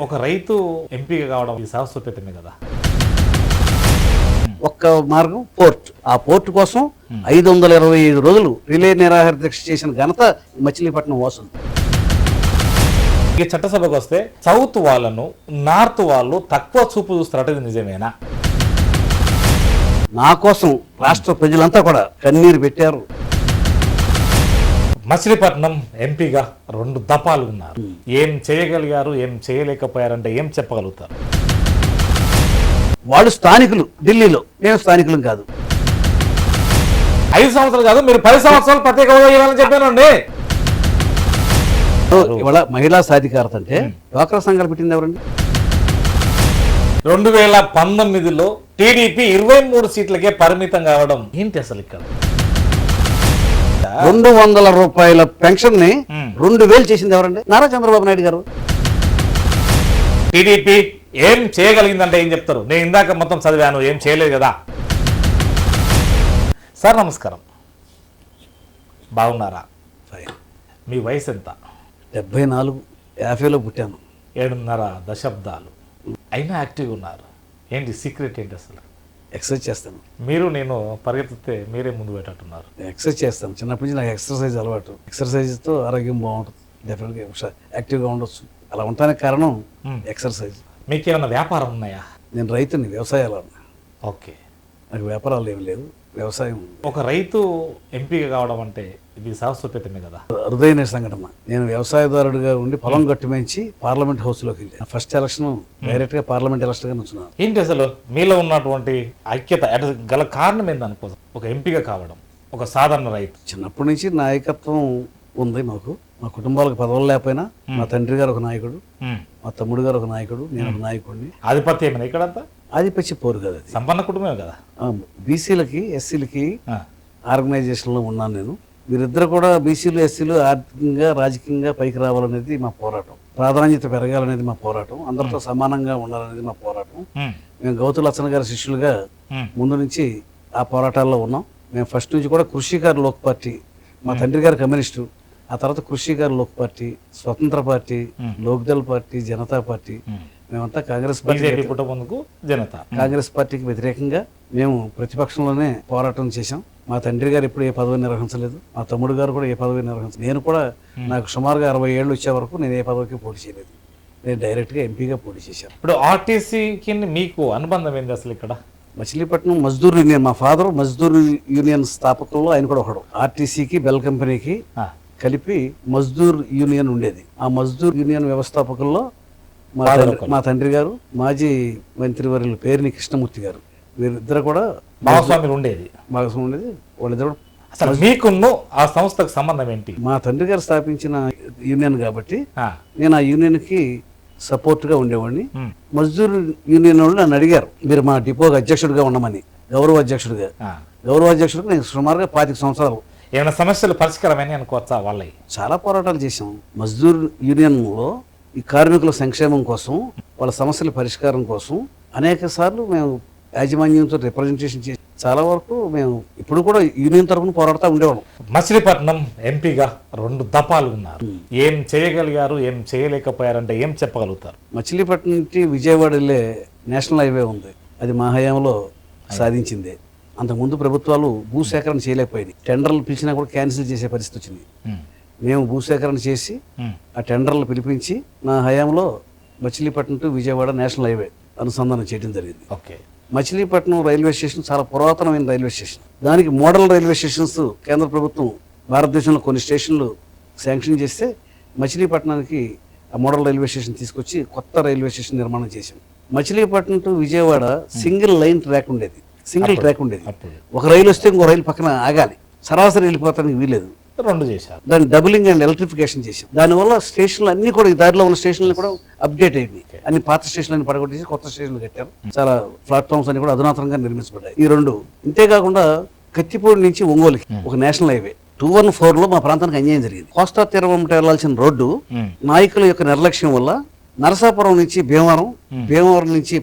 ఒక రైతు ఎంపీగా కావడం ఇది శాశ్వతమే కదా. ఒక్క మార్గం పోర్ట్. ఆ పోర్టు కోసం 525 రోజులు రిలే నిరాహార దీక్ష చేసిన ఘనత మచిలీపట్నం వాసులు. ఇక చట్టసభకు వస్తే సౌత్ వాళ్ళను నార్త్ వాళ్ళు తక్కువ చూపు చూస్తారట, ఇది నిజమేనా? నా కోసం రాష్ట్ర ప్రజలంతా కూడా కన్నీరు పెట్టారు. మచిలీపట్నం ఎంపీగా 2 దఫాలు ఉన్నారు. ఏం చేయగలిగారు, ఏం చేయలేకపోయారంటే ఏం చెప్పగలుగుతారు? వాళ్ళు స్థానికులు ఢిల్లీలో, మేము స్థానికులం కాదు. 5 సంవత్సరాలు కాదు, మీరు 10 సంవత్సరాలు ప్రత్యేక హోదా ఇవ్వాలని చెప్పానండి. ఇవాళ మహిళా సాధికారత అంటే డ్వాక్రా సంఘాలు పెట్టింది ఎవరండి? 2019లో టీడీపీ 23 సీట్లకే పరిమితం కావడం ఏంటి అసలు? ఇక్కడ 200 రూపాయల పెన్షన్ ని 2000 చేసింది ఎవరండి? నారా చంద్రబాబు నాయుడు గారు. టీడీపీ ఏం చేయగలిగిందంటే ఏం చెప్తారు? నేను ఇందాక మొత్తం చదివాను, ఏం చేయలేదు కదా. సార్ నమస్కారం, బాగున్నారా? మీ వయసు ఎంత? 74, 50లో పుట్టాను. 7.5 దశాబ్దాలు అయినా యాక్టివ్గా ఉన్నారు. ఏంటి సీక్రెట్ ఏంటి అసలు? ఎక్సర్సైజ్ చేస్తాను. మీరు నేను పరిగెత్తితే మీరే ముందు పెట్టట్టున్నారు. ఎక్సర్సైజ్ చేస్తాను. చిన్నప్పటి నుంచి నాకు ఎక్సర్సైజ్ అలవాటు. ఎక్సర్సైజ్తో ఆరోగ్యం బాగుంటుంది, డెఫినెట్గా యాక్టివ్గా ఉండొచ్చు. అలా ఉండటానికి కారణం ఎక్సర్సైజ్. మీకేమైనా వ్యాపారం ఉన్నాయా? నేను రైతుని, వ్యవసాయాలు. ఓకే, నాకు వ్యాపారాలు ఏమి లేవు, వ్యవసాయం. ఒక రైతు ఎంపీగా కావడం అంటే ఇది శాశ్వతమే కదా. అరుదైన సంఘటన. నేను వ్యవసాయదారుడిగా ఉండి పొలం గట్టుమించి పార్లమెంట్ హౌస్లోకి వెళ్ళి ఫస్ట్ ఎలక్షన్ డైరెక్ట్గా పార్లమెంట్ ఎలక్షన్గా నుంచున్నాను. ఏంటి అసలు మీలో ఉన్నటువంటి ఐక్యత గల కారణం ఏందనుకో? ఒక ఎంపీగా కావడం, ఒక సాధారణ రైతు. చిన్నప్పటి నుంచి నాయకత్వం ఉంది మాకు. మా కుటుంబాలకు పదవులు లేకపోయినా మా తండ్రి గారు ఒక నాయకుడు, మా తమ్ముడు గారు ఒక నాయకుడు, నేను ఒక నాయకుడిని. ఆధిపత్యమేనా ఇక్కడంతా? ఆధిపత్య పోరు కదా, అది సంపన్న కుటుంబమే కదా. బీసీలకి ఎస్సీలకి ఆర్గనైజేషన్లో ఉన్నాను నేను. వీరిద్దరు కూడా బీసీలు ఎస్సీలు ఆర్థికంగా రాజకీయంగా పైకి రావాలనేది మా పోరాటం. ప్రాధాన్యత పెరగాలనేది మా పోరాటం. అందరితో సమానంగా ఉండాలనేది మా పోరాటం. మేము గౌతు లచ్చన్న గారి శిష్యులుగా ముందు నుంచి ఆ పోరాటాల్లో ఉన్నాం. మేము ఫస్ట్ నుంచి కూడా కృషికారు లోక్ పార్టీ, మా తండ్రి గారు కమ్యూనిస్టు, ఆ తర్వాత కృషికారు లోక్ పార్టీ, స్వతంత్ర party, Lok Dal party, Janata party. మేమంతా కాంగ్రెస్ పార్టీ కాంగ్రెస్ పార్టీకి వ్యతిరేకంగా మేము ప్రతిపక్షంలోనే పోరాటం చేశాం. మా తండ్రి గారు ఎప్పుడు ఏ పదవి నిర్వహించలేదు, మా తమ్ముడు గారు కూడా ఏ పదవి నిర్వహించలేదు. నేను కూడా నాకు సుమారుగా 60 ఏళ్ళు వచ్చే వరకు నేను ఏ పదవికి పోటీ చేయలేదు. నేను డైరెక్ట్గా ఎంపీగా పోటీ చేశాను. ఇప్పుడు ఆర్టీసీకి మీకు అనుబంధం ఏంది అసలు? ఇక్కడ మచిలీపట్నం మజ్దూర్ యూనియన్, మా ఫాదర్ మజ్దూర్ యూనియన్ స్థాపకుల్లో ఆయన కూడా ఒకడు. ఆర్టీసీకి బెల్ కంపెనీకి కలిపి మజ్దూర్ యూనియన్ ఉండేది. ఆ మజ్దూర్ యూనియన్ వ్యవస్థాపకుల్లో మా తండ్రి గారు మాజీ మంత్రివర్యులు పేరుని కృష్ణమూర్తి గారు, వీరిద్దరు కూడా భాగస్వామ్యం ఉండేది. వాళ్ళిద్దరు. అసలు మీకున్ను ఆ సంస్థకు సంబంధం ఏంటి? మా తండ్రి గారు స్థాపించిన యూనియన్ కాబట్టి నేను ఆ యూనియన్ కి సపోర్ట్ గా ఉండేవాడిని. మజ్దూర్ యూనియన్ వాళ్ళు నన్ను అడిగారు, మీరు మా డిపోకి అధ్యక్షుడిగా ఉండమని. గౌరవ అధ్యక్షుడిగా నేను సుమారుగా 25 సంవత్సరాలు. ఏమైనా సమస్యలు పరిష్కారమని అనుకోవచ్చా? వాళ్ళవి చాలా పోరాటాలు చేశాం. మజ్దూర్ యూనియన్లో ఈ కార్మికుల సంక్షేమం కోసం, వాళ్ళ సమస్యల పరిష్కారం కోసం అనేక సార్లు మేము యాజమాన్యంతో రిప్రజెంటేషన్ చేసి చాలా వరకు మేము ఇప్పుడు కూడా యూనియన్ తరఫున పోరాడుతూ ఉండేవాళ్ళం. మచిలీపట్నం ఎంపీగా 2 దఫాలు ఉన్నారు. ఏం చేయగలిగారు, ఏం చేయలేకపోయారంటే ఏం చెప్పగలుగుతారు? మచిలీపట్నం నుంచి విజయవాడ వెళ్ళే నేషనల్ హైవే ఉంది, అది మా హయాంలో సాధించిందే. అంతకుముందు ప్రభుత్వాలు భూసేకరణ చేయలేకపోయింది. టెండర్లు పిలిచినా కూడా క్యాన్సిల్ చేసే పరిస్థితి వచ్చింది. మేము భూసేకరణ చేసి ఆ టెండర్లు పిలిపించి నా హయాంలో Machilipatnam to Vijayawada national highway అనుసంధానం చేయడం జరిగింది. మచిలీపట్నం రైల్వే స్టేషన్ చాలా పురాతనమైన రైల్వే స్టేషన్. దానికి మోడల్ రైల్వే స్టేషన్స్ కేంద్ర ప్రభుత్వం భారతదేశంలో కొన్ని స్టేషన్లు శాంక్షన్ చేస్తే మచిలీపట్నానికి ఆ మోడల్ రైల్వే స్టేషన్ తీసుకొచ్చి కొత్త రైల్వే స్టేషన్ నిర్మాణం చేశాం. Machilipatnam to Vijayawada single line track ఉండేది, ఒక రైలు వస్తే ఇంకో రైలు పక్కన ఆగాలి, సరాసరి వెళ్ళిపోతానికి వీలేదు. 2 చేశారు. దాన్ని డబులింగ్ అండ్ ఎలక్ట్రిఫికేషన్ చేశాం. దానివల్ల స్టేషన్లు అన్ని కూడా, ఈ దారిలో ఉన్న స్టేషన్లు కూడా అప్డేట్ అయింది. అన్ని పాత స్టేషన్లు పడగొట్టేసి కొత్త స్టేషన్లు కట్టారు. చాలా ప్లాట్ఫామ్స్ అన్ని కూడా అధునాతనంగా నిర్మించబడ్డాయి. ఈ 2. ఇంతేకాకుండా కత్తిపూడి నుంచి ఒంగోలుకి ఒక నేషనల్ హైవే 214లో మా ప్రాంతానికి అన్యాయం జరిగింది. కోస్తా తీరం వెళ్లాల్సిన రోడ్డు నాయకుల యొక్క నిర్లక్ష్యం వల్ల నరసాపురం నుంచి భీమవరం నుంచి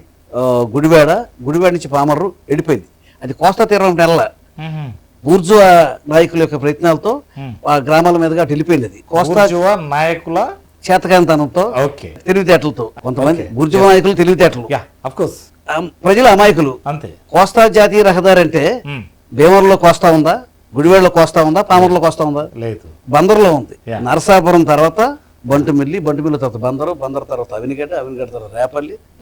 గుడివాడ నుంచి పామర్రు వెళ్ళిపోయింది. అది కోస్తా తీరం వెళ్ళాల. బూర్జువా నాయకుల యొక్క ప్రయత్నాలతో ఆ గ్రామాల మీదుగా వెళ్ళిపోయింది. అది కోస్తా నాయకుల చేతకాంతనంతో ఓకే తెలివితేటలతో కొంతమంది బుర్జు నాయకులు తెలివితేటలు యా ఆఫ్ కోర్స్ ప్రజలు అమాయకులు. అంతే. కోస్తా జాతీయ రహదారి అంటే మ్మ్. భీమవరంలో కోస్తా ఉందా, గుడివాడలో కోస్తా ఉందా, పామర్లో కోస్తా ఉందా? లేదు. బందర్లో ఉంది. Yeah. నరసాపురం తర్వాత బంటుమిల్లి, బంటుమిల్లి తర్వాత బందర్ తర్వాత అవినిగడ్డ తర్వాత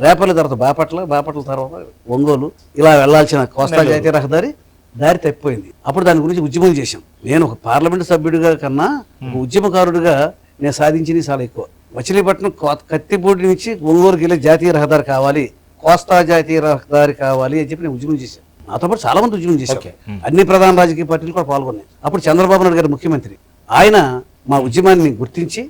రేపల్లి తర్వాత బాపట్ల తర్వాత ఒంగోలు, ఇలా వెళ్లాల్సిన కోస్తా జాతీయ రహదారి దారి తప్పిపోయింది. అప్పుడు దాని గురించి ఉద్యమం చేశాం. నేను ఒక పార్లమెంట్ సభ్యుడిగా కన్నా ఒక ఉద్యమకారుడిగా నేను సాధించింది చాలా ఎక్కువ. మచిలీపట్నం కత్తిపూడి నుంచి ఒంగోలుకి వెళ్ళే జాతీయ రహదారి కావాలి, కోస్తా జాతీయ రహదారి కావాలి అని చెప్పి నేను ఉద్యమం చేశాను. నాతో పాటు చాలా మంది ఉద్యమం చేశారు. అన్ని ప్రధాన రాజకీయ పార్టీలు కూడా పాల్గొన్నాయి. అప్పుడు చంద్రబాబు నాయుడు గారు ముఖ్యమంత్రి. ఆయన మా ఉద్యమాన్ని గుర్తించి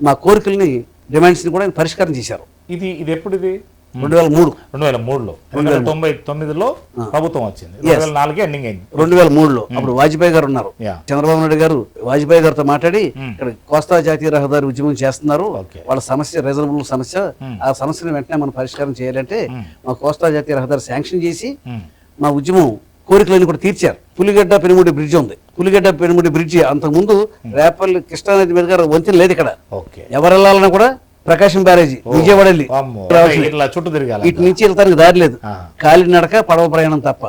మా కోరికల్ని, డిమాండ్స్ ని కూడా ఆయన పరిష్కారం చేశారు. ఇది ఎప్పుడు? ఇది 2003. 2003లో 1999లో ప్రభుత్వం వచ్చింది. 2004 ఎండింగ్ అయింది. 2003లో అప్పుడు వాజ్పేయి గారు ఉన్నారు. Yeah. చంద్రబాబు నాయుడు గారు వాజ్పేయి గారితో మాట్లాడి ఇక్కడ కోస్తా జాతీయ రహదారి ఉద్యమం చేస్తున్నారు, వాళ్ళ సమస్య రీజనబుల్ సమస్య, ఆ సమస్యను వెంటనే మనం పరిష్కారం చేయాలంటే మా కోస్తా జాతీయ రహదారి శాంక్షన్ చేసి మా ఉద్యమం కోరికలన్నీ కూడా తీర్చారు. పులిగడ్డ పెనుముడి బ్రిడ్జ్ ఉంది. పులిగడ్డ పెనుముడి బ్రిడ్జ్ అంతకుముందు రేపల్లి కృష్ణానది మీద గారు వంతెన లేదు ఇక్కడ. ఎవరు వెళ్ళాలన్నా కూడా ప్రకాశం బ్యారేజీ, విజయవాడ వెళ్ళి చుట్టూ తిరగాలి. ఇటు నుంచి వెళ్తానికి దారి లేదు, కాలినడక పడవ ప్రయాణం తప్ప.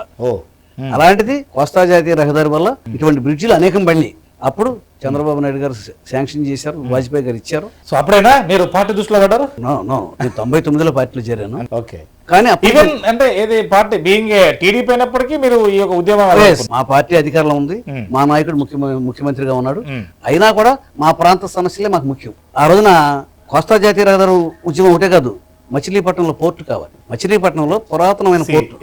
అలాంటిది కోస్తా జాతీయ రహదారి వల్ల ఇటువంటి బ్రిడ్జిలు అనేకం పడినాయి. అప్పుడు చంద్రబాబు నాయుడు గారు శాంక్షన్ చేశారు, వాజ్పేయి గారు ఇచ్చారు. సో అప్పుడైనా మీరు పార్టీ దృష్టిలో పడ్డారు? నేను 99లో పార్టీలో చేరాను. ఓకే. కానీ అంటే ఏది పార్టీ బీయింగ్ టీడీపీ అయినప్పటికీ మీరు ఈ యొక్క ఉద్యమం, మా పార్టీ అధికారంలో ఉంది, మా నాయకుడు ముఖ్యమంత్రిగా ఉన్నాడు, అయినా కూడా మా ప్రాంత సమస్యలే మాకు ముఖ్యం. ఆ రోజున కోస్తా జాతీయ రహదారి ఉద్యమం ఒకటే కాదు, మచిలీపట్నంలో పోర్టు కావాలి. మచిలీపట్నంలో పురాతనమైన పోర్టు,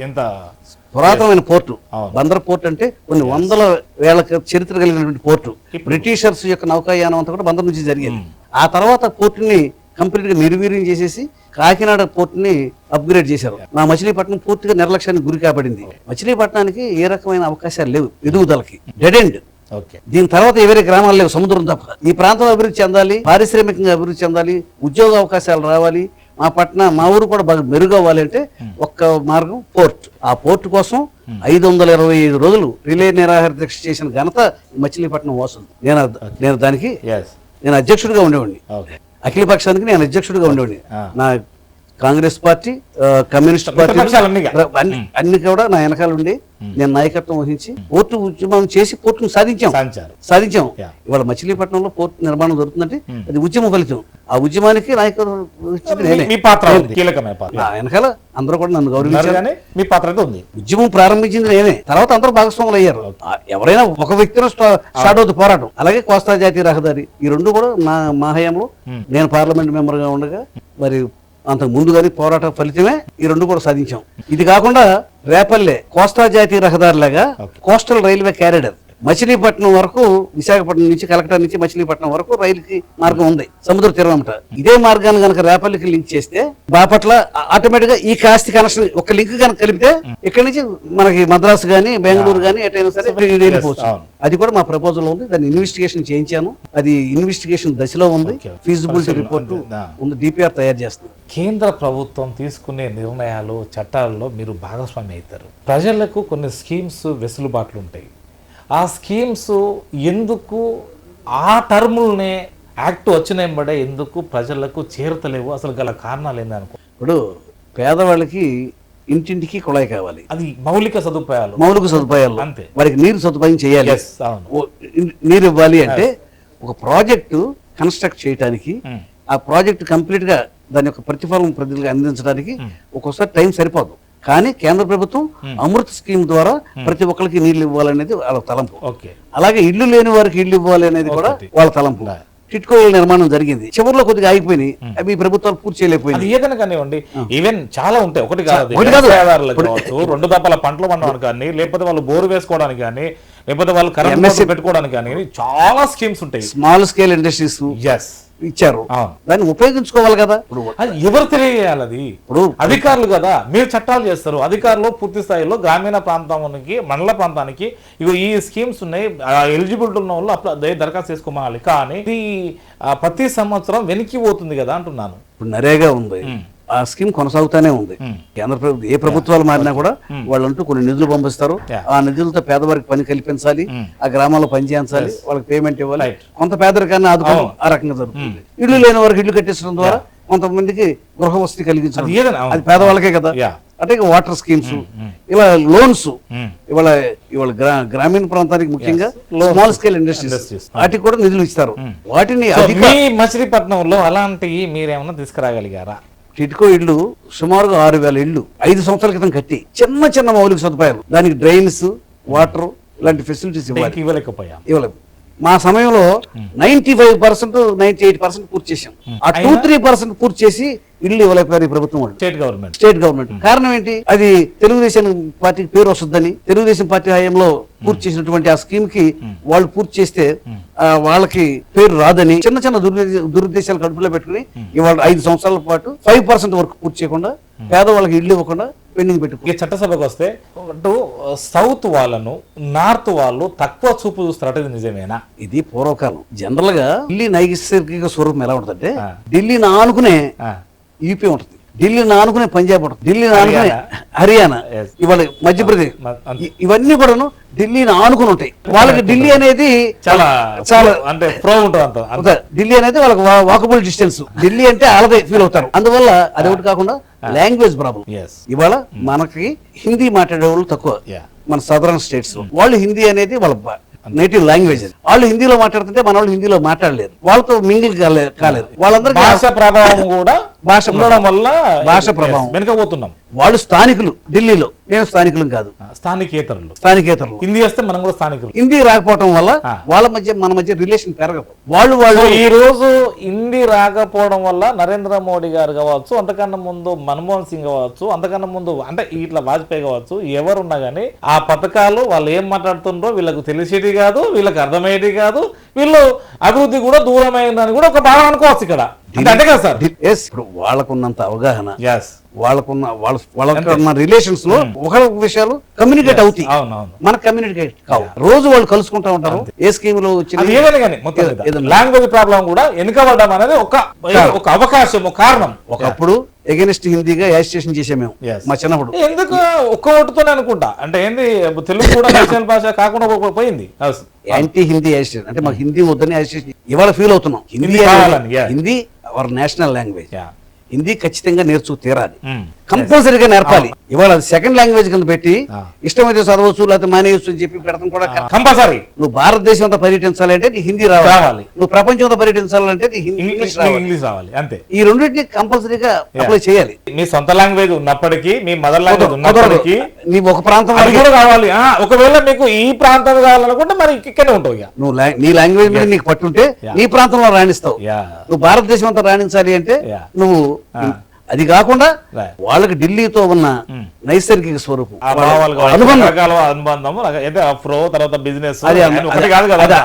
పురాతనమైన పోర్టు, బందర్ పోర్టు అంటే కొన్ని వందల వేల చరిత్ర కలిగినటువంటి పోర్టు. బ్రిటిషర్స్ యొక్క నౌకాయానం అంతా కూడా బందర్ నుంచి జరిగేది. ఆ తర్వాత పోర్టుని కంప్లీట్ గా నిర్వీర్యం చేసేసి కాకినాడ పోర్టుని అప్గ్రేడ్ చేశారు. మా మచిలీపట్నం పూర్తిగా నిర్లక్ష్యానికి గురి కాబడింది. మచిలీపట్నానికి ఏ రకమైన అవకాశాలు లేవు ఎదుగుదలకి, డెడ్ ఎండ్. దీని తర్వాత ఎవరి గ్రామాలు లేవు, సముద్రం తప్ప. ఈ ప్రాంతం అభివృద్ధి చెందాలి, పారిశ్రామికంగా అభివృద్ధి చెందాలి, ఉద్యోగ అవకాశాలు రావాలి, మా ఊరు కూడా బాగా మెరుగవ్వాలి అంటే ఒక్క మార్గం పోర్ట్. ఆ పోర్టు కోసం 525 రోజులు రిలే నిరాహార దీక్ష చేసిన ఘనత మచిలీపట్నం వాసుంది. నేను దానికి అధ్యక్షుడిగా ఉండేవాడిని. అఖిల పక్షానికి నేను అధ్యక్షుడిగా ఉండేవాడిని. నా కాంగ్రెస్ పార్టీ, కమ్యూనిస్ట్ పార్టీ అన్ని కూడా నా వెనకాల ఉండి నేను నాయకత్వం వహించి పోర్టు ఉద్యమం చేసి పోర్టును సాధించాం. ఇవాళ మచిలీపట్నంలో పోర్టు నిర్మాణం జరుగుతుందంటే అది ఉద్యమ ఫలితం. ఆ ఉద్యమానికి నాయకత్వం వెనకాల అందరూ కూడా నన్ను గౌరవించారు. మీ పాత్ర ఉంది. ఉద్యమం ప్రారంభించింది నేనే, తర్వాత అందరూ భాగస్వాములు అయ్యారు. ఎవరైనా ఒక వ్యక్తిలో స్టార్ట్ అవుతుంది పోరాటం. అలాగే కోస్తా జాతీయ రహదారి, ఈ రెండు కూడా మా హయాంలో నేను పార్లమెంట్ మెంబర్ గా ఉండగా, మరి అంతకు ముందు కానీ పోరాట ఫలితమే ఈ రెండు కూడా సాధించాం. ఇది కాకుండా రేపల్లె కోస్తా జాతీయ రహదారి లాగా కోస్టల్ రైల్వే క్యారిడర్ మచిలీపట్నం వరకు, విశాఖపట్నం నుంచి కలెక్టర్ నుంచి మచిలీపట్నం వరకు రైలుకి మార్గం ఉంది, సముద్ర తీరమట. ఇదే మార్గాన్ని కనుక రేపల్లికి లింక్ చేస్తే బాపట్ల ఆటోమేటిక్ గా ఈ కాస్తి కనెక్షన్ ఒక లింక్ కనుక కలిపితే ఇక్కడ నుంచి మనకి మద్రాసు గానీ బెంగళూరు గానీ ఎటైనా సరే వెళ్ళిపోవచ్చు. అది కూడా మా ప్రపోజల్ ఉంది. దాన్ని ఇన్వెస్టిగేషన్ చేయించాను, అది ఇన్వెస్టిగేషన్ దశలో ఉంది. ఫీజిబిలిటీ రిపోర్ట్ ఉంది, డిపిఆర్ తయారు చేస్తుంది. కేంద్ర ప్రభుత్వం తీసుకునే నిర్ణయాలు, చట్టాలలో మీరు భాగస్వామి అవుతారు. ప్రజలకు కొన్ని స్కీమ్స్ వెసులుబాట్లు ఉంటాయి. ఆ స్కీమ్స్ ఎందుకు ఆ టర్ములనే యాక్ట్ వచ్చిన ఎందుకు ప్రజలకు చేరతలేవు? అసలు గల కారణాలు ఏందనుకో. ఇప్పుడు పేదవాళ్ళకి ఇంటింటికి కుళాయి కావాలి, అది మౌలిక సదుపాయాలు అంతే. వారికి నీరు సదుపాయం చేయాలి, నీరు ఇవ్వాలి అంటే ఒక ప్రాజెక్టు కన్స్ట్రక్ట్ చేయడానికి, ఆ ప్రాజెక్ట్ కంప్లీట్ గా దాని యొక్క ప్రతిఫలం ప్రజలకు అందించడానికి ఒక్కోసారి టైం సరిపోదు. కానీ కేంద్ర ప్రభుత్వం అమృత్ స్కీమ్ ద్వారా ప్రతి ఒక్కరికి నీళ్లు ఇవ్వాలనేది వాళ్ళ తలంపు. అలాగే ఇల్లు లేని వారికి ఇల్లు ఇవ్వాలి అనేది కూడా వాళ్ళ తలంపు. టిట్కో నిర్మాణం జరిగింది, చివరిలో కొద్దిగా ఆగిపోయినాయి, అవి ప్రభుత్వాలు పూర్తి చేయలేకపోయింది. ఏదైనా కానివ్వండి, ఈవెన్ చాలా ఉంటాయి. ఒకటి కాదు, 2 దఫాల పంటలు పండడానికి కానీ, లేకపోతే వాళ్ళు బోరు వేసుకోవడానికి కానీ, లేకపోతే వాళ్ళు కరెంట్ పెట్టుకోవడానికి కానీ చాలా స్కీమ్స్ ఉంటాయి. స్మాల్ స్కేల్ ఇండస్ట్రీస్ ఇచ్చారు, దాన్ని ఉపయోగించుకోవాలి కదా. ఎవరు తెలియజేయాలి? అది ఇప్పుడు అధికారులు కదా. మీరు చట్టాలు చేస్తారు, అధికారులు పూర్తి స్థాయిలో గ్రామీణ ప్రాంతానికి, మండల ప్రాంతానికి ఇగో ఈ స్కీమ్స్ ఉన్నాయి, ఎలిజిబిలిటీ ఉన్న వాళ్ళు అప్పుడు దరఖాస్తు చేసుకోవాలి. కానీ ఇది ప్రతి సంవత్సరం వెనక్కి పోతుంది కదా అంటున్నాను. ఇప్పుడు నరేగా ఉంది, ఆ స్కీమ్ కొనసాగుతానే ఉంది. కేంద్ర ప్రభుత్వం ఏ ప్రభుత్వాలు మారినా కూడా వాళ్ళంటూ కొన్ని నిధులు పంపిస్తారు. ఆ నిధులతో పేదవారికి పని కల్పించాలి, ఆ గ్రామాల్లో పని చేయించాలి, వాళ్ళకి పేమెంట్ ఇవ్వాలి, కొంత పేదరికాన్ని ఆదుకోవడం ఆ రకంగా జరుగుతుంది. ఇల్లు లేని వారికి ఇల్లు కట్టించడం ద్వారా కొంతమందికి గృహ వసతి కలిగించడం, అది పేదవాళ్ళకే కదా. అంటే వాటర్ స్కీమ్స్, ఇలా లోన్స్, ఇవాళ ఇవాళ గ్రామీణ ప్రాంతానికి ముఖ్యంగా స్మాల్ స్కేల్ ఇండస్ట్రీస్ వాటికి కూడా నిధులు ఇస్తారు. వాటిని మచిలీపట్నంలో అలాంటివి మీరేమన్నా తీసుకురాగలిగారా? టిట్కో ఇళ్ళు సుమారుగా 6,000 ఇళ్ళు 5 సంవత్సరాల క్రితం కట్టి చిన్న చిన్న మౌలిక సదుపాయాలు, దానికి డ్రైన్స్, వాటర్ ఇలాంటి ఫెసిలిటీస్ ఇవ్వలేదు. మా సమయంలో 95%, 98% పూర్తి చేశాం. ఆ 2-3% పూర్తి చేసి ఇల్లు ఇవ్వలేకపోయారు ఈ ప్రభుత్వం వాళ్ళు, స్టేట్ గవర్నమెంట్. కారణం ఏంటి? అది తెలుగుదేశం పార్టీకి పేరు వస్తుందని, తెలుగుదేశం పార్టీ హయాంలో పూర్తి చేసినటువంటి ఆ స్కీమ్ కి వాళ్ళు పూర్తి చేస్తే వాళ్ళకి పేరు రాదని చిన్న చిన్న దురుద్దేశాలు కడుపులో పెట్టుకుని ఇవాళ 5 సంవత్సరాల పాటు 5% వరకు పూర్తి చేయకుండా పేదవాళ్ళకి ఇల్లు ఇవ్వకుండా పెండింగ్ పెట్టుకుని. చట్టసభకు వస్తే సౌత్ వాళ్ళను నార్త్ వాళ్ళు తక్కువ చూపు చూస్తారు, ఇది నిజమేనా? ఇది పూర్వకాలం. జనరల్ గా ఢిల్లీ నైసర్గిక స్వరూపం ఎలా ఉంటుందంటే, ఢిల్లీని ఆనుకునే యూపీ ఉంటుంది, ఢిల్లీని ఆనుకునే పంజాబ్ ఉంటుంది, ఢిల్లీని ఆనుకునే హర్యానా, ఇవాళ మధ్యప్రదేశ్, ఇవన్నీ కూడాను ఢిల్లీని ఆనుకుని ఉంటాయి. వాళ్ళకి ఢిల్లీ అనేది చాలా అంటే ఢిల్లీ అనేది వాళ్ళకి వాకబుల్ డిస్టెన్స్. ఢిల్లీ అంటే వాళ్ళదే ఫీల్ అవుతారు. అందువల్ల అదొకటి కాకుండా లాంగ్వేజ్ ప్రాబ్లం. ఇవాళ మనకి హిందీ మాట్లాడే వాళ్ళు తక్కువ మన సదరన్ స్టేట్స్. వాళ్ళు హిందీ అనేది వాళ్ళ నేటివ్ లాంగ్వేజ్. వాళ్ళు హిందీలో మాట్లాడుతుంటే మన వాళ్ళు హిందీలో మాట్లాడలేరు, వాళ్ళతో మింగిల్ కాలేరు. వాళ్ళందరికీ భాష ప్రభావం కూడా భాష ఉండడం వల్ల భాష ప్రభావం వెనుకపోతున్నాం. వాళ్ళు స్థానికులు ఢిల్లీలో, మేము స్థానికులం కాదు, స్థానికేతరులు. హిందీ వస్తే మనం కూడా స్థానికులు. హిందీ రాకపోవడం వల్ల వాళ్ళ మధ్య మన మధ్య రిలేషన్ పెరగదు. వాళ్ళు ఈ రోజు హిందీ రాకపోవడం వల్ల నరేంద్ర మోడీ గారు కావచ్చు, అంతకన్నా ముందు మన్మోహన్ సింగ్ కావచ్చు, అంతకన్నా ముందు అంటే ఇట్లా వాజ్పేయి కావచ్చు, ఎవరున్నా గానీ ఆ పథకాలు వాళ్ళు ఏం మాట్లాడుతుండ్రో వీళ్ళకు తెలిసేది కాదు, వీళ్ళకి అర్థమయ్యేది కాదు, వీళ్ళు అభివృద్ధి కూడా దూరమైందని కూడా ఒక భావన అనుకోవచ్చు ఇక్కడ. అంతే కదా సార్? ఇప్పుడు వాళ్ళకున్నంత అవగాహన, వాళ్ళకున్న రిలేషన్స్ లో ఒక విషయాలు కమ్యూనికేట్ అవుతాయి, మనకు కమ్యూనికేట్ కావు. రోజు వాళ్ళు కలుసుకుంటా ఉంటారు. ఏ స్కీమ్ లో లాంగ్వేజ్ ప్రాబ్లం కూడా వెనుకబడ్డం అనేది ఒక అవకాశం, ఒక కారణం. ఒకప్పుడు ఎగెనిస్ట్ హిందీగా యాజిటేషన్ చేసాం మేము మా చిన్నప్పుడు. ఎందుకు ఒక్క ఓటుతోనే అనుకుంటా, అంటే ఏంది తెలుగు కూడా నేషనల్ భాష కాకుండా పోయింది. యాంటీ హిందీ యాజిటేషన్ అంటే మాకు హిందీ వద్దని యాజిటేషన్ ఇవాళ ఫీల్ అవుతున్నాం. Hindi our national language, Hindi ఖచ్చితంగా నేర్చు తీరాలి, కంపల్సరీగా నేర్పాలి. ఇవాళ సెకండ్ లాంగ్వేజ్ కింద పెట్టి ఇష్టమైతే చదవచ్చు లేకపోతే మానేయచ్చు అని చెప్పి పెడతాం కూడా కంపల్సరీ. నువ్వు భారతదేశం అంతా పర్యటించాలంటే నీ హిందీ రావాలి, నువ్వు ప్రపంచం అంతా పర్యటించాలంటే నీ ఇంగ్లీష్ రావాలి. అంతే. ఈ రెండింటిని కంపల్సరీగా అప్లై చేయాలి. మీ సొంత లాంగ్వేజ్ ఉన్నప్పటికీ, మీ మదర్ లాంగ్వేజ్ ఉన్నప్పటికీ నీ ఒక ప్రాంతం కూడా కావాలి. ఒకవేళ మీకు ఈ ప్రాంతం కావాలనుకుంటే మరి ఇక్కడే ఉంటావు. నువ్వు నీ లాంగ్వేజ్ మీద నీకు పట్టుంటే నీ ప్రాంతంలో రాణిస్తావు. నువ్వు భారతదేశం అంతా రాణించాలి అంటే నువ్వు అది కాకుండా వాళ్ళకి ఢిల్లీతో ఉన్న నైసర్గిక స్వరూపం,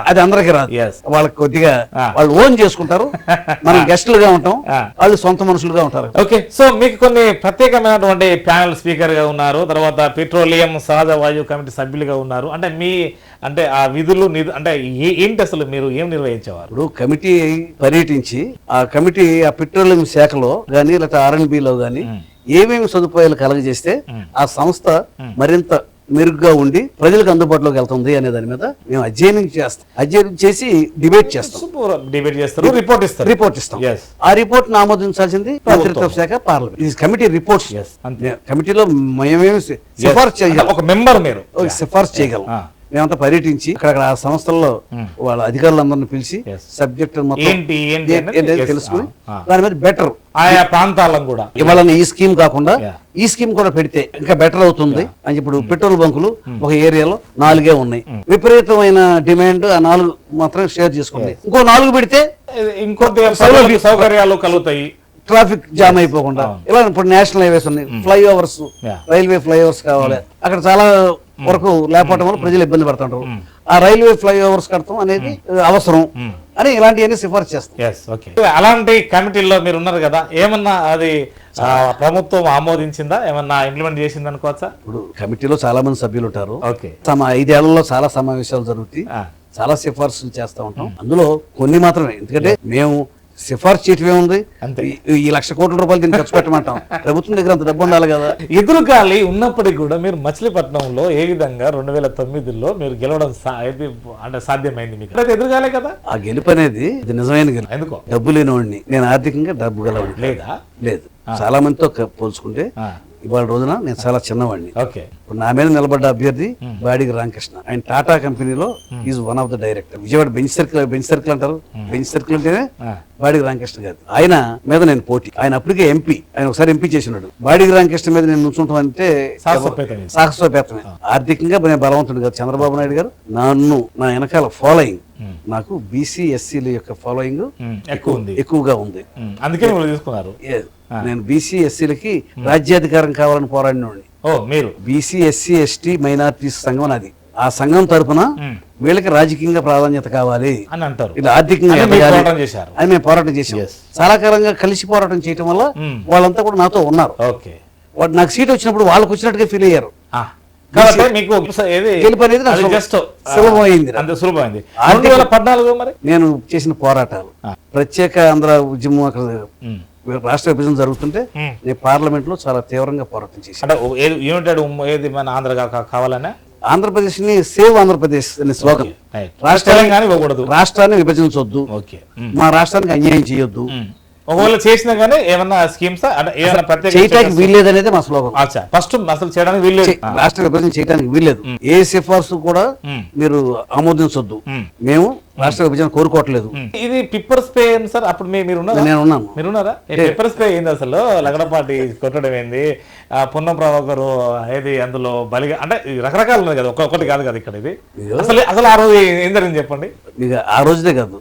అది అందరికి రాదు. వాళ్ళకి కొద్దిగా వాళ్ళు ఓన్ చేసుకుంటారు, మనం గెస్టులుగా ఉంటాం, వాళ్ళు సొంత మనుషులుగా ఉంటారు. ఓకే, సో మీకు కొన్ని ప్రత్యేకమైనటువంటి ప్యానల్ స్పీకర్ గా ఉన్నారు, తర్వాత పెట్రోలియం సహజ వాయువు కమిటీ సభ్యులుగా ఉన్నారు. అంటే మీ అంటే ఆ విధులు అంటే ఏంటి, అసలు మీరు ఏం నిర్వహించేవారు? ఇప్పుడు కమిటీ పర్యటించి ఆ కమిటీ ఆ పెట్రోలియం శాఖలో గానీ లేకపోతే R&B లో గానీ ఏమేమి సదుపాయాలు కలగజేస్తే ఆ సంస్థ మరింత మెరుగ్గా ఉండి ప్రజలకు అందుబాటులోకి వెళ్తుంది అనే దాని మీద మేము అధ్యయనం చేసి డిబేట్ చేస్తారు, రిపోర్ట్ ఇస్తాం. ఆ రిపోర్ట్ ఆమోదించాల్సింది మంత్రిత్వ శాఖ, పార్లమెంట్. ఇది కమిటీ రిపోర్ట్స్. కమిటీలో మేమేమి సిఫార్సు చేయగలం, ఒక మెంబర్ మీరు సిఫార్సు చేయగలం. మేమంతా పర్యటించి అక్కడ ఆ సంస్థల్లో వాళ్ళ అధికారులందరినీ పిలిచి సబ్జెక్ట్ తెలుసుకుని దాని మీద బెటర్ ఆయా ప్రాంతాలను కూడా ఇవాళ ఈ స్కీమ్ కాకుండా ఈ స్కీమ్ కూడా పెడితే ఇంకా బెటర్ అవుతుంది అని. ఇప్పుడు పెట్రోల్ బంకులు ఒక ఏరియాలో 4 ఉన్నాయి, విపరీతమైన డిమాండ్, ఆ 4 మాత్రం షేర్ చేసుకుంది. ఇంకో 4 పెడితే ఇంకొంత సౌకర్యాలు కలుగుతాయి, ట్రాఫిక్ జామ్ అయిపోకుండా. ఇలా ఇప్పుడు నేషనల్ హైవేస్ ఉన్నాయి, ఫ్లైఓవర్స్, రైల్వే ఫ్లైఓవర్స్ కావాలి. అక్కడ చాలా వరకు లేకపోవడం వల్ల ప్రజలు ఇబ్బంది పడుతుంటారు. ఆ రైల్వే ఫ్లైఓవర్స్ కడతాం అనేది అవసరం అని ఇలాంటివన్నీ సిఫార్సు చేస్తాం. అలాంటి కమిటీల్లో మీరు ఉన్నారు కదా, ఏమన్నా అది ప్రభుత్వం ఆమోదించిందా, ఏమన్నా ఇంప్లిమెంట్ చేసింది అనుకోవచ్చా? ఇప్పుడు కమిటీలో చాలా మంది సభ్యులు ఉంటారు. 5 ఏళ్లలో చాలా సమావేశాలు జరుగుతాయి, చాలా సిఫార్సులు చేస్తూ ఉంటాం. అందులో కొన్ని మాత్రమే, ఎందుకంటే మేము సిఫార్సు చేయటమే ఉంది. అంతే. ఈ 1,00,000 కోట్ల రూపాయలు దీన్ని ఖర్చు పెట్టమంటాం. ప్రభుత్వం దగ్గర అంత డబ్బు ఉండాలి కదా. ఎదురుగాలి ఉన్నప్పటికీ కూడా మీరు మచిలీపట్నంలో ఏ విధంగా 2009లో మీరు గెలవడం అంటే సాధ్యమైంది మీకు? అంటే ఎదురుగాలే కదా ఆ గెలుపు అనేది ఇది నిజమైన గెలుపు. ఎందుకో డబ్బు లేనివాడిని, నేను ఆర్థికంగా డబ్బు గలవాడిని లేదా? లేదు. చాలా మందితో పోల్చుకుంటే ఇవాళ రోజున నేను చాలా చిన్నవాడిని. ఓకే. ఇప్పుడు నా మీద నిలబడ్డ అభ్యర్థి బాడిగ రామకృష్ణ. ఆయన టాటా కంపెనీలో is one of the director. Vijayawada bench circle అంటారు. బెంచ్ సర్కిల్ అంటేనే బాడిగ రామకృష్ణ గారు. ఆయన మీద నేను పోటీ. ఆయన అప్పటికే ఎంపీ. ఆయన ఒకసారి ఎంపీ చేసినాడు. బాడిగ రామకృష్ణ మీద నేను నుంచుంటాం అంటే సాహసోపేతమే. ఆర్థికంగా నేను బలవంతుడు కాదు. చంద్రబాబు నాయుడు గారు నన్ను నా వెనకాల ఫాలోయింగ్, నాకు బీసీ ఎస్సీల యొక్క ఫాలోయింగ్ ఎక్కువగా ఉంది. అందుకే తీసుకున్నారు. నేను బీసీ ఎస్సీలకి రాజ్యాధికారం కావాలని పోరాడినోడిని. మీరు బీసీ ఎస్సీ ఎస్టీ మైనారిటీస్ సంఘం నాది. ఆ సంఘం తరఫున వీళ్ళకి రాజకీయంగా ప్రాధాన్యత కావాలి అని అంటారు. ఇలా ఆర్థికంగా అని మేము పోరాటం చేసాం. చాలా కాలంగా కలిసి పోరాటం చేయటం వల్ల వాళ్ళంతా కూడా నాతో ఉన్నారు. వాడు నాకు సీట్ వచ్చినప్పుడు వాళ్ళకి వచ్చినట్టుగా ఫీల్ అయ్యారు. కాబట్టి మీకు గెలుపు అనేది నాకు సులభమైంది. అంత సులభమైంది. 2014 మరి నేను చేసిన పోరాటాలు, ప్రత్యేక ఆంధ్ర ఉద్యమం, అక్కడ రాష్ట్ర విభజన జరుగుతుంటే నేను పార్లమెంట్ లో చాలా తీవ్రంగా పోరాటం చేశాను. ఏది మన ఆంధ్ర కావాలనే ఆంధ్రప్రదేశ్ ని సేవ్ ఆంధ్రప్రదేశ్ అనే స్లోగన్. రాష్ట్రాన్ని విభజించొద్దు, మా రాష్ట్రానికి అన్యాయం చేయొద్దు, ఒకవేళ చేసినా గానీ ఏమన్నా స్కీమ్స్ చేయడానికి వీల్లేదు అనేది మా స్లోగన్. ఫస్ట్ అసలు చేయడానికి వీల్లేదు, రాష్ట్ర విభజన చేయడానికి వీల్లేదు. ఏ సిఫార్సు కూడా మీరు ఆమోదించొద్దు. మేము రాష్ట్ర విభజన కోరుకోవట్లేదు. ఇది పిప్పర్ స్ప్రే సార్. అప్పుడు నేను ఉన్నారా? పిప్పర్ స్ప్రే ఏంది అసలు? లగడపాటి కొట్టడం ఏంది? పున్నం ప్రభాకర్ ఏది అందులో బలిగా అంటే రకరకాలు ఉన్నాయి కదా, ఒక్కొక్కటి కాదు కదా ఇక్కడ. ఇది అసలు ఆ రోజు ఏం జరిగింది చెప్పండి. మీకు ఆ రోజుదే కాదు,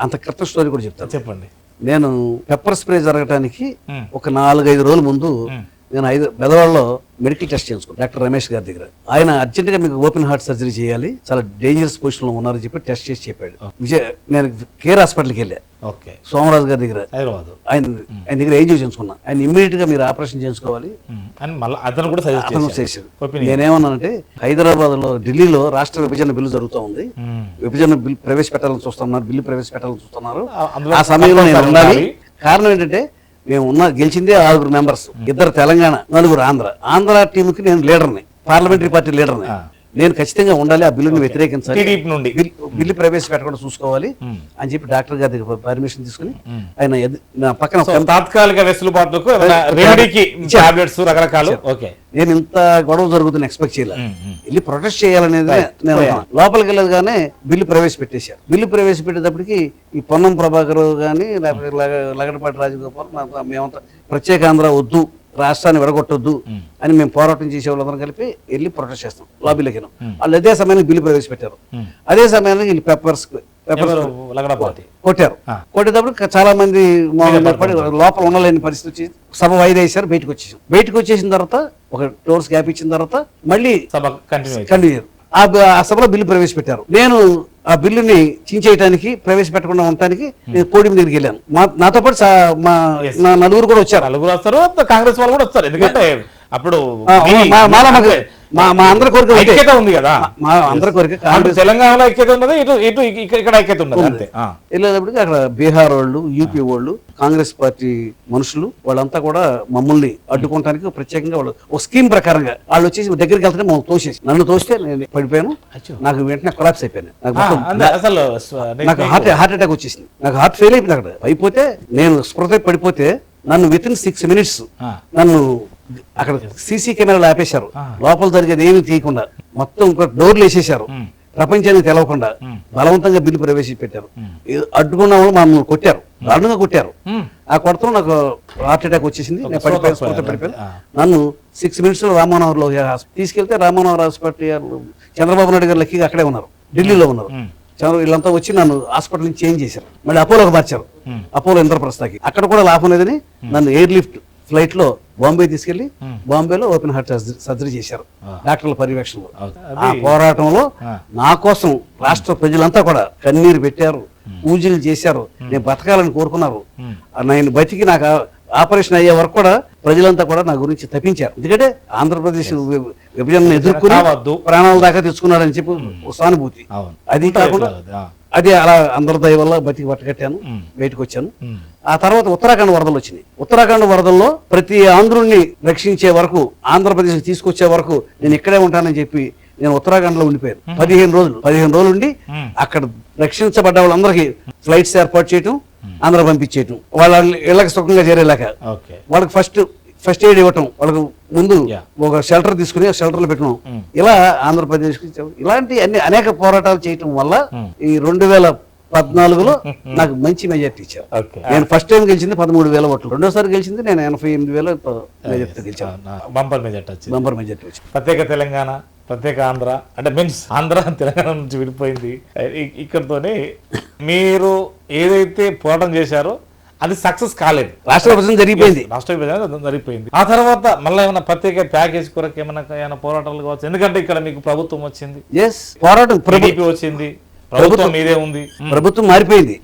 అంత క్రితం స్టోరీ కూడా చెప్తాను. చెప్పండి. నేను పెప్పర్ స్ప్రే జరగటానికి ఒక 4-5 రోజుల ముందు నేను బెదవాడలో మెడికల్ టెస్ట్ చేయించుకున్నాను డాక్టర్ రమేష్ గారి దగ్గర. ఆయన అర్జెంట్ గా మీకు ఓపెన్ హార్ట్ సర్జరీ చేయాలి, చాలా డేంజరస్ పొజిషన్ లో ఉన్నారని చెప్పి టెస్ట్ చేసి చెప్పాడు. నేను కేర్ హాస్పిటల్కి వెళ్ళా, సోమరాజు గారి దగ్గర. ఆయన దగ్గర ఏం చేయించుకున్నా. ఆయన ఇమ్మీడియట్ గా మీరు ఆపరేషన్ చేయించుకోవాలి నేనేమన్నానంటే, హైదరాబాద్ లో ఢిల్లీలో రాష్ట్ర విభజన బిల్లు జరుగుతూ ఉంది, విభజన బిల్ ప్రవేశపెట్టాలని చూస్తున్నారు, బిల్లు ప్రవేశపెట్టాలని చూస్తున్నారు. ఆ సమయంలో నేను ఉండాలి. కారణం ఏంటంటే మేము గెలిచిందే 6 మెంబర్స్, 2 తెలంగాణ, 4 ఆంధ్ర టీంకి నేను లీడర్ని, పార్లమెంటరీ పార్టీ లీడర్ని. నేను ఖచ్చితంగా ఉండాలి, ఆ బిల్లుని వ్యతిరేకించాలి, బిల్లు ప్రవేశపెట్టకుండా చూసుకోవాలి అని చెప్పి డాక్టర్ గారి దగ్గర పర్మిషన్ తీసుకుని ఆయన పక్కన తాత్కాలిక వెసులుబాటుకు రకరకాలు. నేను ఇంత గొడవ జరుగుతుంది ఎక్స్పెక్ట్ చేయలేదు. వెళ్ళి ప్రొటెస్ట్ చేయాలనేది నేను లోపలికి వెళ్ళగానే బిల్లు ప్రవేశపెట్టేశారు. బిల్లు ప్రవేశపెట్టేటప్పటికి ఈ పొన్నం ప్రభాకర్ గాని లగడపాటి రాజగోపాల్ మేమంతా ప్రత్యేక ఆంధ్ర వద్దు, రాష్ట్రాన్ని విడగొట్టొద్దు అని మేము పోరాటం చేసే వాళ్ళందరం కలిపి వెళ్ళి ప్రొటెస్ట్ చేస్తాం. లాబీలోకి వెళ్ళాం. వాళ్ళు అదే సమయానికి బిల్లు ప్రవేశపెట్టారు. అదే సమయానికి వీళ్ళు పెప్పర్స్ కొట్టారు. కొట్టేటప్పుడు చాలా మంది లోపల ఉండలేని పరిస్థితి వచ్చి సభ వాయిదా వేశారు. బయటకు వచ్చేసిన తర్వాత ఒక టోర్స్ గ్యాప్ ఇచ్చిన తర్వాత మళ్ళీ కంటిన్యూ ఆ సభలో బిల్లు ప్రవేశపెట్టారు. నేను ఆ బిల్లుని చించేయడానికి, ప్రవేశపెట్టకుండా ఉండటానికి నేను పోడియం దగ్గరికి వెళ్ళాను. నాతో పాటు నా 4 కూడా వచ్చారు. 4 వస్తారు, కాంగ్రెస్ వాళ్ళు కూడా వస్తారు. ఎందుకంటే అప్పుడు మా అందరి కోరిక ఐక్యత ఉంది కదా, మా అందరి కోరిక. తెలంగాణలో ఐక్యత ఉన్నది, ఇటు ఇక్కడ ఐక్యత ఉన్నది. అంతే. వెళ్ళేటప్పటికి అక్కడ బీహార్ వాళ్ళు, యూపీ వాళ్ళు, కాంగ్రెస్ పార్టీ మనుషులు వాళ్ళంతా కూడా మమ్మల్ని అడ్డుకోవడానికి ప్రత్యేకంగా వాళ్ళు ఒక స్కీమ్ ప్రకారంగా వాళ్ళు వచ్చేసి దగ్గరికి వెళ్తే మమ్మల్ని తోసేసి, నన్ను తోస్తే నేను పడిపోయాను. నాకు వెంటనే కొలాప్స్ అయిపోయాను. నాకు హార్ట్ అటాక్ వచ్చేసింది. నాకు హార్ట్ ఫెయిల్ అయిపోయింది. అక్కడ అయిపోతే నేను స్పృహ పడిపోతే నన్ను విత్ ఇన్ 6 minutes నన్ను అక్కడ సీసీ కెమెరాలు ఆపేశారు. లోపల జరిగేది ఏమీ తీయకుండా మొత్తం డోర్లు వేసేశారు. ప్రపంచానికి తెలవకుండా బలవంతంగా బిల్లు ప్రవేశపెట్టారు. అడ్డుకున్న వాళ్ళు మమ్మల్ని కొట్టారు, దారుణంగా కొట్టారు. ఆ కొడతలో నాకు హార్ట్ అటాక్ వచ్చేసింది. నేను పడిపోయాను. నన్ను 6 minutes రామ్మనోహర్ లో తీసుకెళ్తే రామ్మనోహర్ హాస్పిటల్ చంద్రబాబు నాయుడు గారు లక్కీగా అక్కడే ఉన్నారు, ఢిల్లీలో ఉన్నారు. వీళ్ళంతా వచ్చి నన్ను హాస్పిటల్ నుంచి చేంజ్ చేశారు. మళ్ళీ అపోలోకి మార్చారు, అపోలో ఇంద్రప్రస్థకి. అక్కడ కూడా లాభం లేదని నన్ను ఎయిర్ లిఫ్ట్ ఫ్లైట్ లో బాంబే తీసుకెళ్లి బాంబేలో ఓపెన్ హార్ట్ సర్జరీ చేశారు డాక్టర్ల పర్యవేక్షణలో. ఆ పోరాటంలో నా కోసం రాష్ట్ర ప్రజలంతా కూడా కన్నీరు పెట్టారు, పూజలు చేశారు, నేను బతకాలని కోరుకున్నారు. నేను బతికి నాకు ఆపరేషన్ అయ్యే వరకు కూడా ప్రజలంతా కూడా నా గురించి తప్పించారు. ఎందుకంటే ఆంధ్రప్రదేశ్ విభజనను ఎదుర్కొని ప్రాణాల దాకా తెచ్చుకున్నారని చెప్పి సానుభూతి. అది కాకుండా అది అలా అందరి దయ వల్ల బతికి పట్టగట్టాను, బయటకు వచ్చాను. ఆ తర్వాత ఉత్తరాఖండ్ వరదలు వచ్చినాయి. ఉత్తరాఖండ్ వరదల్లో ప్రతి ఆంధ్రుణ్ణి రక్షించే వరకు, ఆంధ్రప్రదేశ్ తీసుకొచ్చే వరకు నేను ఇక్కడే ఉంటానని చెప్పి నేను ఉత్తరాఖండ్ లో ఉండిపోయాను 15 రోజులు ఉండి అక్కడ రక్షించబడ్డ వాళ్ళందరికీ ఫ్లైట్స్ ఏర్పాటు చేయటం, ఆంధ్ర పంపించేయటం, వాళ్ళ ఇళ్ళకి సుఖంగా చేరేలాక వాళ్ళకి ఫస్ట్ ఎయిడ్ ఇవ్వటం, వాళ్ళకు ముందు ఒక షెల్టర్ తీసుకుని షెల్టర్లో పెట్టడం, ఇలా ఆంధ్రప్రదేశ్కి ఇలాంటి అనేక పోరాటాలు చేయటం వల్ల ఈ 2014లో నాకు మంచి మెజార్టీ ఇచ్చారు. నేను ఫస్ట్ టైం గెలిచింది 13,000 ఓట్లు, రెండోసారి గెలిచింది నేను 88,000 మెజార్టీ గెలిచాను. బంపర్ మెజార్టీ వచ్చింది. ప్రత్యేక తెలంగాణ, ప్రత్యేక ఆంధ్ర అంటే మీన్స్ ఆంధ్ర తెలంగాణ నుంచి విడిపోయింది. ఇక్కడతోనే మీరు ఏదైతే పోరాటం చేశారో అది సక్సెస్ కాలేదు. రాష్ట్ర విభజన జరిగిపోయింది. ఆ తర్వాత మళ్ళీ ఏమైనా ప్రత్యేక ప్యాకేజ్ కొరకు ఏమైనా పోరాటాలు కావచ్చు, ఎందుకంటే ఇక్కడ మీకు ప్రభుత్వం వచ్చింది, పోరాటం వచ్చింది, ప్రభుత్వం మీదే ఉంది, ప్రభుత్వం మారిపోయింది.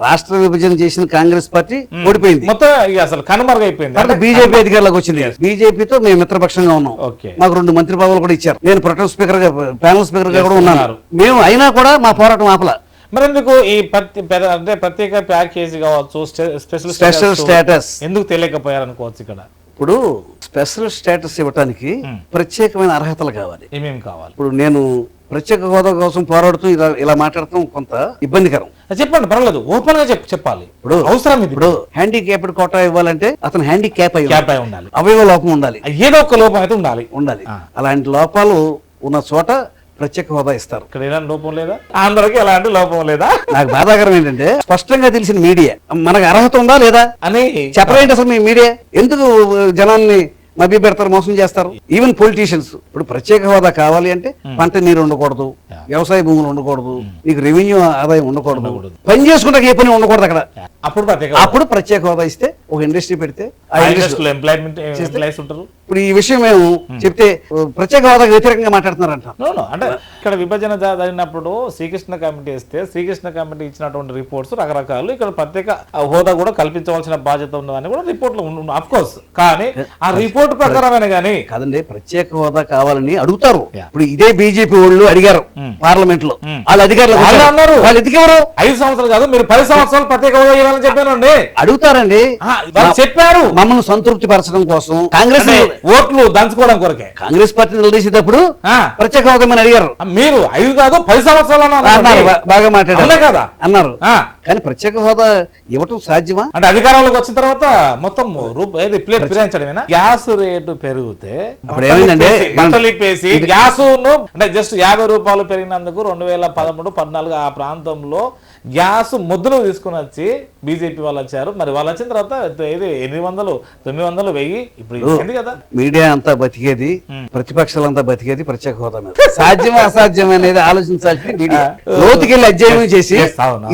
రాష్ట్ర విభజన చేసిన కాంగ్రెస్ పార్టీ ఓడిపోయింది, మొత్తం అసలు కనుమరుగైపోయింది. బీజేపీ అధికారులకు వచ్చింది. బీజేపీతో మేము మిత్రపక్షంగా ఉన్నాం. మాకు 2 మంత్రి పదవులు కూడా ఇచ్చారు. నేను ప్రొటెక్ట్ స్పీకర్ గా, ప్యానల్ స్పీకర్ గా కూడా ఉన్నాను. మేము అయినా కూడా మా పోరాటం ఆపల. మరి ఎందుకు ఈ అంటే ప్రత్యేక ప్యాకేజీ కావచ్చు, స్పెషల్ స్టేటస్ ఎందుకు తెలియకపోయారు అనుకోవచ్చు. ఇక్కడ ఇప్పుడు స్పెషల్ స్టేటస్ ఇవ్వడానికి ప్రత్యేకమైన అర్హతలు కావాలి. ఏమేమి కావాలి? ఇప్పుడు నేను ప్రత్యేక హోదా కోసం పోరాడుతూ ఇలా మాట్లాడటం కొంత ఇబ్బందికరం. చెప్పండి, పర్వాలేదు, ఓపెన్ గా చెప్పాలి. ఇప్పుడు అవసరం, ఇప్పుడు హ్యాండిక్యాప్డ్ కోటా ఇవ్వాలంటే అతను హ్యాండిక్యాప్ అయి ఉండాలి, అవయవ లోపం ఉండాలి, ఏదో ఒక లోపం అయితే ఉండాలి. అలాంటి లోపాలు ఉన్న చోట ప్రత్యేక హోదా ఇస్తారు. ఇక్కడ ఎలాంటి లోపం లేదా? ఆంధ్రకి ఎలాంటి లోపం లేదా? నాకు బాధాకరం ఏంటంటే స్పష్టంగా తెలిసిన మీడియా మనకు అర్హత ఉందా లేదా అని చెప్పలేంటి. అసలు మీ మీడియా ఎందుకు జనాన్ని మభ్య పెడతారు, మోసం చేస్తారు? ఈవెన్ పొలిటీషియన్స్ ఇప్పుడు ప్రత్యేక హోదా కావాలి అంటే పంట నీరు ఉండకూడదు, వ్యవసాయ భూములు ఉండకూడదు, నీకు రెవెన్యూ ఆదాయం ఉండకూడదు, పని చేసుకుంటే ఏ పని ఉండకూడదు అక్కడ. అప్పుడు ప్రత్యేక హోదా ఇస్తే ఒక ఇండస్ట్రీ పెడితే ఇప్పుడు ఈ విషయం మేము చెప్తే ప్రత్యేక హోదాకు వ్యతిరేకంగా మాట్లాడుతున్నారంట. అంటే ఇక్కడ విభజన జరిగినప్పుడు శ్రీకృష్ణ కమిటీ ఇస్తే శ్రీకృష్ణ కమిటీ ఇచ్చినటువంటి రిపోర్ట్స్ రకరకాలు, ఇక్కడ ప్రత్యేక హోదా కూడా కల్పించవలసిన బాధ్యత ఉన్నదని కూడా రిపోర్ట్లు అఫ్ కోర్స్, కానీ ఆ రిపోర్ట్ ప్రకారమే కానీ కాదండి. ప్రత్యేక హోదా కావాలని అడుగుతారు. ఇప్పుడు ఇదే బీజేపీ వాళ్ళు అడిగారు పార్లమెంట్ లో, వాళ్ళ అధికారులు అన్నారు, వాళ్ళు ఎందుకెవరు 5 సంవత్సరాలు కాదు మీరు 10 సంవత్సరాలు ప్రత్యేక హోదా ఇవ్వాలని చెప్పానండి. అడుగుతారండి, చెప్పారు మమ్మల్ని సంతృప్తి పరచడం కోసం, కాంగ్రెస్ ఓట్లు దంచుకోవడం కొరకే కాంగ్రెస్ పార్టీ నిలదీసేటప్పుడు ప్రత్యేక హోదా అడిగారు. మీరు 5 కాదు 10 సంవత్సరాలు బాగా మాట్లాడారు కదా అన్నారు. కానీ ప్రత్యేక హోదా ఇవ్వటం సాధ్యమా? అంటే అధికారంలోకి వచ్చిన తర్వాత మొత్తం ప్లేట్ ఫిరాయించడమేనా? గ్యాస్ రేటు పెరిగితే గ్యాస్ అంటే జస్ట్ 50 రూపాయలు పెరిగినందుకు 2013, 14 ఆ ప్రాంతంలో గ్యాస్ ముద్దులు తీసుకుని వచ్చి బీజేపీ వాళ్ళు వచ్చారు. మరి వాళ్ళు వచ్చిన తర్వాత ఇది 800, 900, 1000 ఇప్పుడు కదా. మీడియా అంతా బతికేది, ప్రతిపక్షాలంతా బతికేది ప్రత్యేక హోదా మీద. సాధ్యమా అసాధ్యం అనేది ఆలోచించాల్సింది మీడియా. లోతుకెళ్ళి అధ్యయనం చేసి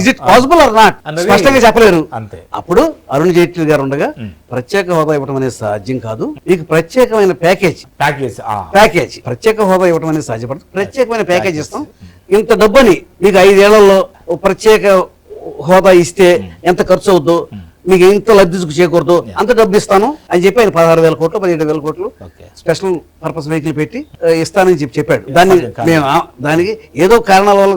is it possible are not స్పష్టంగా చెప్పలేరు. అంతే. అప్పుడు అరుణ్ జైట్లీ గారు ఉండగా ప్రత్యేక హోదా ఇవ్వడం అనేది సాధ్యం కాదు, మీకు ప్రత్యేకమైన ప్యాకేజ్ ప్రత్యేక హోదా ఇవ్వడం అనేది సాధ్యపడదు, ప్రత్యేకమైన ప్యాకేజ్ ఇస్తాం, ఇంత డబ్బని మీకు 5 ఏళ్లలో ప్రత్యేక హోదా ఇస్తే ఎంత ఖర్చు అవుద్దో, మీకు ఎంత లబ్ధి చేకూరదు అంత డబ్బు ఇస్తాను అని చెప్పి ఆయన 16,000 కోట్లు 17,000 కోట్లు స్పెషల్ పర్పస్ వెహికల్ పెట్టి ఇస్తానని చెప్పాడు. దానికి ఏదో కారణాల వల్ల,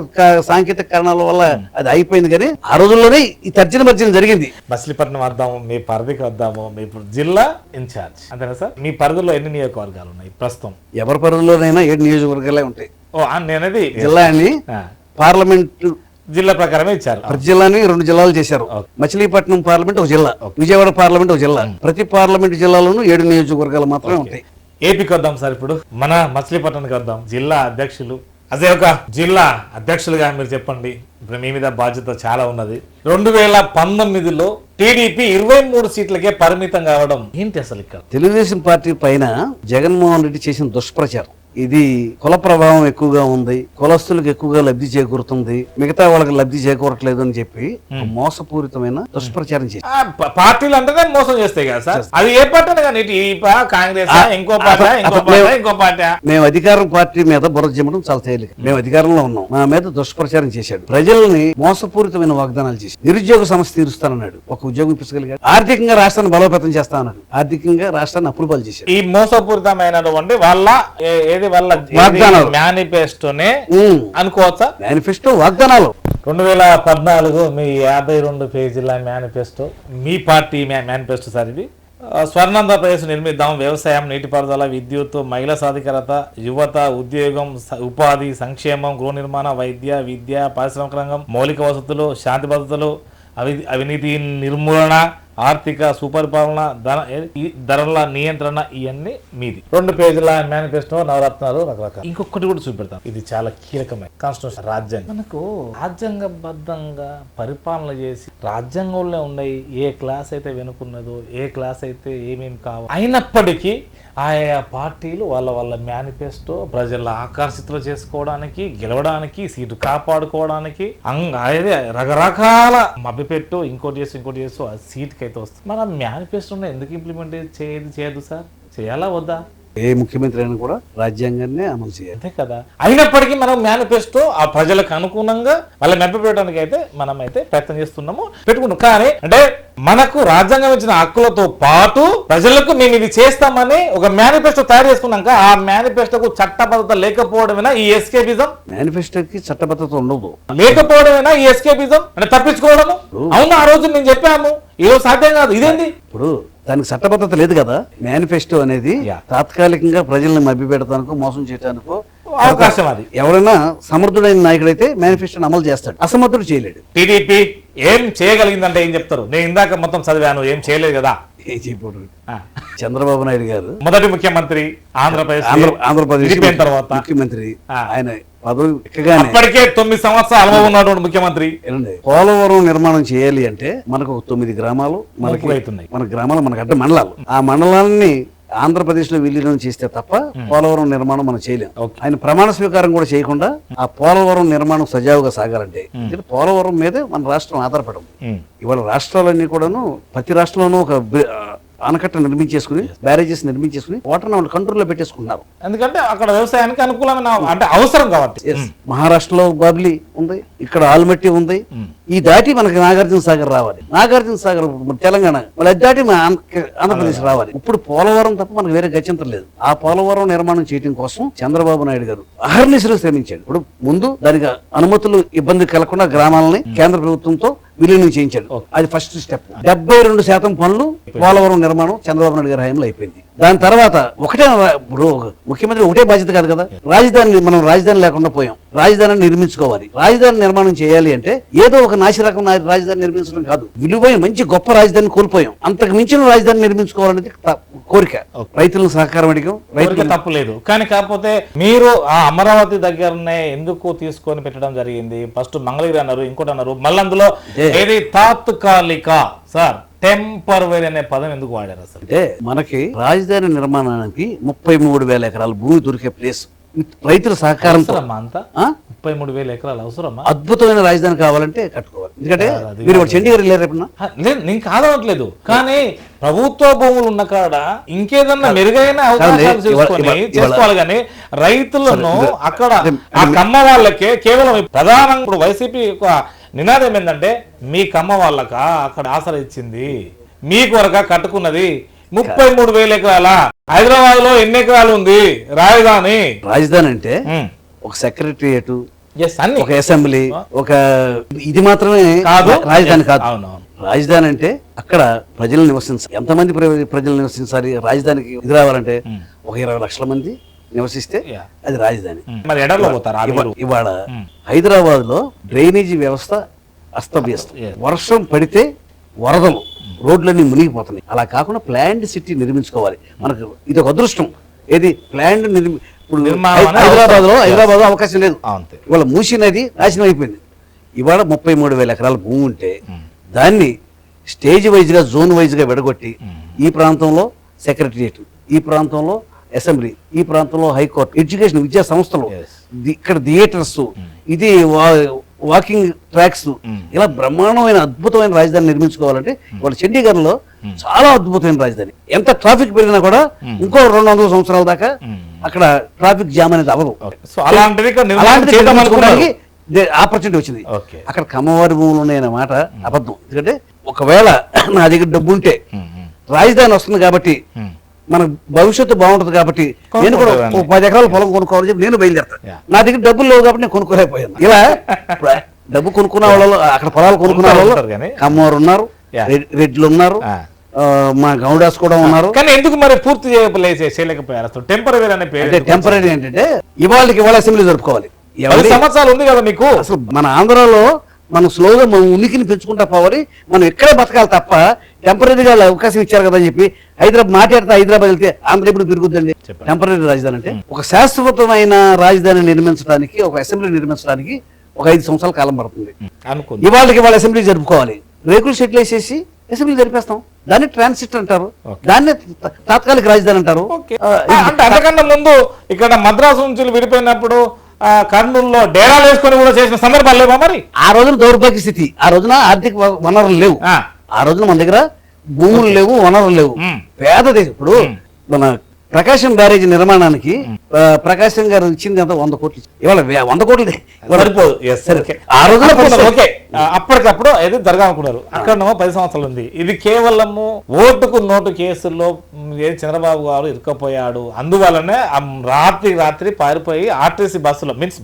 సాంకేతిక కారణాల వల్ల అది అయిపోయింది. కానీ ఆ రోజుల్లోనే ఈ తర్జన జరిగింది. మచిలీపట్నం వద్దాము, మీ పరిధికి వద్దాము. మీ జిల్లా ఇన్ఛార్జ్ అంతేనా సార్? మీ పరిధిలో ఎన్ని నియోజకవర్గాలు ఉన్నాయి ప్రస్తుతం? ఎవరి పరిధిలోనైనా 7 నియోజకవర్గాలే ఉంటాయి. నేనది జిల్లాని పార్లమెంట్ జిల్లా ప్రకారమే ఇచ్చారు. ప్రతి జిల్లాని 2 జిల్లాలు చేశారు. మచిలీపట్నం పార్లమెంట్ ఒక జిల్లా, విజయవాడ పార్లమెంట్ ఒక జిల్లా. ప్రతి పార్లమెంట్ జిల్లాలోనూ 7 నియోజకవర్గాలు మాత్రమే ఉంటాయి. ఏపీకి వద్దాం సార్. ఇప్పుడు మన మచిలీపట్నానికి వద్దాం. జిల్లా అధ్యక్షులు, అదే ఒక జిల్లా అధ్యక్షులుగా మీరు చెప్పండి. ఇప్పుడు మీ మీద బాధ్యత చాలా ఉన్నది. 2019లో టీడీపీ 23 సీట్లకే పరిమితం కావడం ఏంటి అసలు? ఇక్కడ తెలుగుదేశం పార్టీ పైన జగన్మోహన్ రెడ్డి చేసిన దుష్ప్రచారం, ఇది కుల ప్రభావం ఎక్కువగా ఉంది, కులస్తులకు ఎక్కువగా లబ్ధి చేకూరుతుంది, మిగతా వాళ్ళకి లబ్ధి చేకూరట్లేదు అని చెప్పి మోసపూరితమైన దుష్ప్రచారం చేసి పార్టీలు అంటేనే మోసం చేస్తాయి కదా సార్. అది ఏ పార్టీ కానీ కాంగ్రెస్ ఇంకో పార్టీ. మేము అధికారం పార్టీ మీద బురద జమ్మడం చాలా తేలిక. మేము అధికారంలో ఉన్నాం, మా మీద దుష్ప్రచారం చేశాడు, ప్రజల్ని మోసపూరితమైన వాగ్దానాలు చేసి నిరుద్యోగ సమస్య తీరుస్తానన్నాడు, ఒక ఉద్యోగం ఇప్పించగలిగాడు, ఆర్థికంగా రాష్ట్రాన్ని బలోపేతం చేస్తా అన్నాడు, ఆర్థికంగా రాష్ట్రాన్ని అప్పులు చేశాడు. ఈ మోసపూరితమైనటువంటి వాళ్ళ మేనిఫెస్టోనే అనుకోవచ్చా? మేనిఫెస్టో వాగ్దానాలు 2014 మీ 52 పేజీల మేనిఫెస్టో, మీ పార్టీ మేనిఫెస్టో సార్ ఇది. స్వర్ణాంధ్రప్రదేశ్ నిర్మిద్దాం, వ్యవసాయం, నీటిపారుదల, విద్యుత్, మహిళా సాధికారత, యువత, ఉద్యోగం, ఉపాధి, సంక్షేమం, గృహ నిర్మాణ, వైద్య, విద్య, పారిశ్రామిక రంగం, మౌలిక వసతులు, శాంతి భద్రతలు, అవినీతి నిర్మూలన, ఆర్థిక సుపరిపాలన, ధరల నియంత్రణ, ఇవన్నీ మీది. 2 పేజీల మేనిఫెస్టో, నవరత్నాలు, రకరకాల. ఇంకొకటి కూడా చూపెడతాం, ఇది చాలా కీలకమైన కాన్స్టిట్యూషన్, రాజ్యాంగం. మనకు రాజ్యాంగబద్ధంగా పరిపాలన చేసి రాజ్యాంగంలో ఉన్నాయి ఏ క్లాస్ అయితే వెనుకున్నదో, ఏ క్లాస్ అయితే ఏమేమి కావాలి, అయినప్పటికీ ఆయా పార్టీలు వాళ్ళ మేనిఫెస్టో ప్రజల ఆకర్షితులు చేసుకోవడానికి, గెలవడానికి, సీటు కాపాడుకోవడానికి అదే రకరకాల మభ్యపెట్టు, ఇంకోటి చేస్తూ ఆ సీట్కి అయితే వస్తుంది. మన మేనిఫెస్టోని ఎందుకు ఇంప్లిమెంట్ చేయదు సార్? చేయాలా వద్దా? ఏ ముఖ్యమంత్రి అయినా కూడా రాజ్యాంగాన్ని అమలు చేయాలి, అంతే కదా. అయినప్పటికీ మనం మేనిఫెస్టో ఆ ప్రజలకు అనుగుణంగా వాళ్ళ మెప్పపెట్టడానికి అయితే మనం అయితే ప్రయత్నం చేస్తున్నాము, పెట్టుకుంటాం. కానీ అంటే మనకు రాజ్యాంగం ఇచ్చిన హక్కులతో పాటు ప్రజలకు మేము ఇది చేస్తామని ఒక మేనిఫెస్టో తయారు చేసుకున్నాక ఆ మేనిఫెస్టోకు చట్టబద్ధత లేకపోవడమేనా ఈ ఎస్కేపిజం? మేనిఫెస్టోకి చట్టబద్ధత ఉండదు, లేకపోవడమేనా ఈ ఎస్కేపిజం? అంటే తప్పించుకోవడము. అవును, ఆ రోజు మేము చెప్పాము, ఈ రోజు సాధ్యం కాదు, ఇదేంది? ఇప్పుడు దానికి చట్టబద్ధత లేదు కదా. మేనిఫెస్టో అనేది తాత్కాలికంగా ప్రజల్ని మభ్యపెడతానికో మోసం చేయడానికో అవకాశం. అది ఎవరైనా సమర్థుడైన నాయకుడైతే మేనిఫెస్టోని అమలు చేస్తాడు, అసమర్థుడు చేయలేడు. టీడీపీ ఏం చేయగలిగిందంటే ఏం చెప్తారు? నేను ఇందాక మొత్తం చదివాను, ఏం చేయలేదు కదా. ఏం చేయకూడదు. చంద్రబాబు నాయుడు గారు మొదటి ముఖ్యమంత్రి, ఆంధ్రప్రదేశ్ తర్వాత ముఖ్యమంత్రి. ఆయన పదవి ఎక్కగానే అప్పటికే 9 సంవత్సరాలు అనుభవం ఉన్నటువంటి ముఖ్యమంత్రి. పోలవరం నిర్మాణం చేయాలి అంటే మనకు 9 గ్రామాలు మన గ్రామాలు, మనకు అడ్డ మండలాలు. ఆ మండలాన్ని ఆంధ్రప్రదేశ్ లో విలీనం చేస్తే తప్ప పోలవరం నిర్మాణం మనం చేయలేం. ఆయన ప్రమాణ స్వీకారం కూడా చేయకుండా ఆ పోలవరం నిర్మాణం సజావుగా సాగాలంటే పోలవరం మీదే మన రాష్ట్రం ఆధారపడము. ఇవాళ రాష్ట్రాలన్నీ కూడాను ప్రతి రాష్ట్రంలోనూ ఒక ఆనకట్ట నిర్మించేసుకుని, బ్యారేజెస్ నిర్మించేసుకుని వాటర్ని వాళ్ళు కంట్రోల్లో పెట్టేసుకుంటున్నారు. ఎందుకంటే అక్కడ వ్యవసాయానికి అనుకూలమైన అంటే అవసరం కాబట్టి. మహారాష్ట్రలో బాబ్లీ ఉంది, ఇక్కడ ఆల్మట్టి ఉంది. ఈ దాటి మనకి నాగార్జున సాగర్ రావాలి, నాగార్జున సాగర్ తెలంగాణ, మళ్ళీ అది దాటి ఆంధ్రప్రదేశ్ రావాలి. ఇప్పుడు పోలవరం తప్ప మనకు వేరే గత్యంతరం లేదు. ఆ పోలవరం నిర్మాణం చేయడం కోసం చంద్రబాబు నాయుడు గారు అహర్నిశలు శ్రమించాడు. ఇప్పుడు ముందు దానికి అనుమతులు ఇబ్బంది కలగకుండా గ్రామాలని కేంద్ర ప్రభుత్వంతో విలీనం చేయించాడు. అది ఫస్ట్ స్టెప్. 72% పనులు పోలవరం నిర్మాణం చంద్రబాబు నాయుడు గారి హయాంలో అయిపోయింది. దాని తర్వాత ఇప్పుడు ముఖ్యమంత్రి ఒకటే బాధ్యత కాదు కదా. మనం రాజధాని లేకుండా పోయాం, రాజధానిని నిర్మించుకోవాలి. రాజధాని నిర్మాణం చేయాలి అంటే ఏదో ఒక నాసిరకం రాజధాని నిర్మించడం కాదు, విలువైన మంచి గొప్ప రాజధాని కోల్పోయాం. అంతకు మించిన రాజధాని నిర్మించుకోవాలనేది కోరిక. రైతులను సహకారం అడిగాం, రైతులకు తప్పులేదు. కానీ కాకపోతే మీరు ఆ అమరావతి దగ్గరనే ఎందుకు తీసుకొని పెట్టడం జరిగింది? ఫస్ట్ మంగళగిరి అన్నారు, ఇంకోటి అన్నారు, మళ్ళీ అందులో ఏది తాత్కాలిక సార్ టెంపరవరీ అనే పదం ఎందుకు వాడారు అసలు? అంటే మనకి రాజధాని నిర్మాణానికి 33,000 ఎకరాల భూమి దొరికే ప్లేస్ రైతుల సహకారంతో. అంతా 33,000 ఎకరాలు అవసరమా? అద్భుతమైన రాజధాని కావాలంటే కట్టుకోవాలి. ఎందుకంటే మీరు చండీగఢ్ వెళ్ళారు? నేను కాదనట్లేదు, కానీ ప్రభుత్వ భూములు ఉన్న కాడ ఇంకేదన్నా మెరుగైన అవకాశాలు చేసుకోవాలి. కానీ రైతులను అక్కడ ఆ కమ్మ వాళ్ళకే కేవలం ప్రధానంగా ఇప్పుడు వైసీపీ నినాదం ఏంటంటే మీ కమ్మ వాళ్ళక అక్కడ ఆసరా ఇచ్చింది, మీకు వరక కట్టుకున్నది 33,000 ఎకరాల. హైదరాబాద్ లో ఎన్ని ఎకరాలు ఉంది రాజధాని? రాజధాని అంటే ఒక సెక్రటరియట్, ఒక అసెంబ్లీ, ఒక ఇది మాత్రమే కాదు, రాజధాని కాదు. రాజధాని అంటే అక్కడ ప్రజలు నివసించాలి. ఎంతమంది ప్రజలు నివసించాలి? రాజధానికి ఇది రావాలంటే ఒక 20 లక్షల మంది నివసిస్తే అది రాజధాని. ఇవాళ హైదరాబాద్ లో డ్రైనేజీ వ్యవస్థ అస్తవ్యస్తం. వర్షం పడితే వరదలు, రోడ్లన్నీ మునిగిపోతున్నాయి. అలా కాకుండా ప్లాన్డ్ సిటీ నిర్మించుకోవాలి. మనకు ఇది ఒక అదృష్టం. ఏది ప్లాన్డ్ హైదరాబాద్ లో అవకాశం లేదు. ఇవాళ మూసీ నది నాశనం అయిపోయింది. ఇవాళ 33,000 ఎకరాల భూమి ఉంటే దాన్ని స్టేజ్ వైజ్ గా, జోన్ వైజ్ గా విడగొట్టి ఈ ప్రాంతంలో సెక్రటరియట్, ఈ ప్రాంతంలో అసెంబ్లీ, ఈ ప్రాంతంలో హైకోర్టు, ఎడ్యుకేషన్, విద్యా సంస్థలు, ఇక్కడ థియేటర్స్, ఇది వాకింగ్ ట్రాక్స్, ఇలా బ్రహ్మాండమైన అద్భుతమైన రాజధాని నిర్మించుకోవాలంటే వాళ్ళు చండీగఢ్ లో చాలా అద్భుతమైన రాజధాని. ఎంత ట్రాఫిక్ పెరిగినా కూడా ఇంకో 200 సంవత్సరాల దాకా అక్కడ ట్రాఫిక్ జామ్ అనేది అవ్వదు. ఆపర్చునిటీ వచ్చింది. అక్కడ కమ్మవారి భూములు ఉన్నాయన్న మాట అబద్ధం. ఎందుకంటే ఒకవేళ నా దగ్గర డబ్బు ఉంటే రాజధాని వస్తుంది కాబట్టి మన భవిష్యత్తు బాగుంటది కాబట్టి నేను కూడా 10 ఎకరాల పొలం కొనుక్కోవాలని చెప్పి నేను బయలుదేరతాను. నా దగ్గర డబ్బులు లేవు కాబట్టి నేను కొనుక్కోలేకపోయాను. ఇలా డబ్బు కొనుక్కున్న వాళ్ళు, అక్కడ పొలాలు కొనుక్కున్న వాళ్ళు ఉంటారు కానీ. కమ్మవారు ఉన్నారు, Yeah. రెడ్లు ఉన్నారు, ఆ. మా గౌడాస్ కూడా ఉన్నారు. కానీ ఎందుకు మరి పూర్తి చేయలేకపోయారు? అసలు టెంపరీ అనే పేరు అంటే ఎందుకు? టెంపరీ ఏంటంటే ఇవాళ అసెంబ్లీ జరుపుకోవాలి. 10 సంవత్సరాలు ఉంది కదా మీకు. అసలు మన ఆంధ్రాలో మనం స్లోగా మన ఉనికిని పెంచుకుంటా పోవాలి, మనం ఎక్కడే బతకాలి తప్ప టెంపరీగా అవకాశం ఇచ్చారు కదా అని చెప్పి హైదరాబాద్ వెళ్తే ఆంధ్ర ఎప్పుడు పెరుగుద్దండి? చెప్పండి. టెంపరీ రాజధాని అంటే ఒక శాశ్వతమైన రాజధాని నిర్మించడానికి, ఒక అసెంబ్లీ నిర్మించడానికి ఒక 5 సంవత్సరాల కాలం పడుతుంది. అనుకుంది. ఇవాళ అసెంబ్లీ జరుపుకోవాలి, రేకులు షెట్లు వేసేసి అసెంబ్లీ జరిపేస్తాం. దాన్ని ట్రాన్సిట్ అంటారు, దాన్ని తాత్కాలిక రాజధాని అంటారు. ఓకే. అంటే అంతకన్నా ముందు ఇక్కడ మద్రాసు నుంచి విడిపోయినప్పుడు కర్నూలులో డేరాలు వేసుకొని కూడా చేసిన సందర్భాలు లేవా మరి? ఆ రోజున దౌర్భాగ్య స్థితి, ఆ రోజున ఆర్థిక వనరులు లేవు, ఆ రోజున మన దగ్గర భూములు లేవు, వనరులు లేవు, పేద దేశం. ఇప్పుడు మన ప్రకాశం బ్యారేజ్ నిర్మాణానికి ప్రకాశం గారు ఇచ్చింది ఎంత? 100 కోట్లు. ఇవాళ 100 కోట్లు సరిపోదు. Yes, సరే. okay. ఆ రోజున ఓకే, అప్పటికప్పుడు ఏదో జరగాలనుకున్నారు. అక్కడ 10 సంవత్సరాలు ఉంది. ఇది కేవలము ఓటుకు నోటు కేసుల్లో చంద్రబాబు గారు ఇరుక్కపోయాడు, అందువల్లనే రాత్రి పారిపోయి ఆర్టీసీ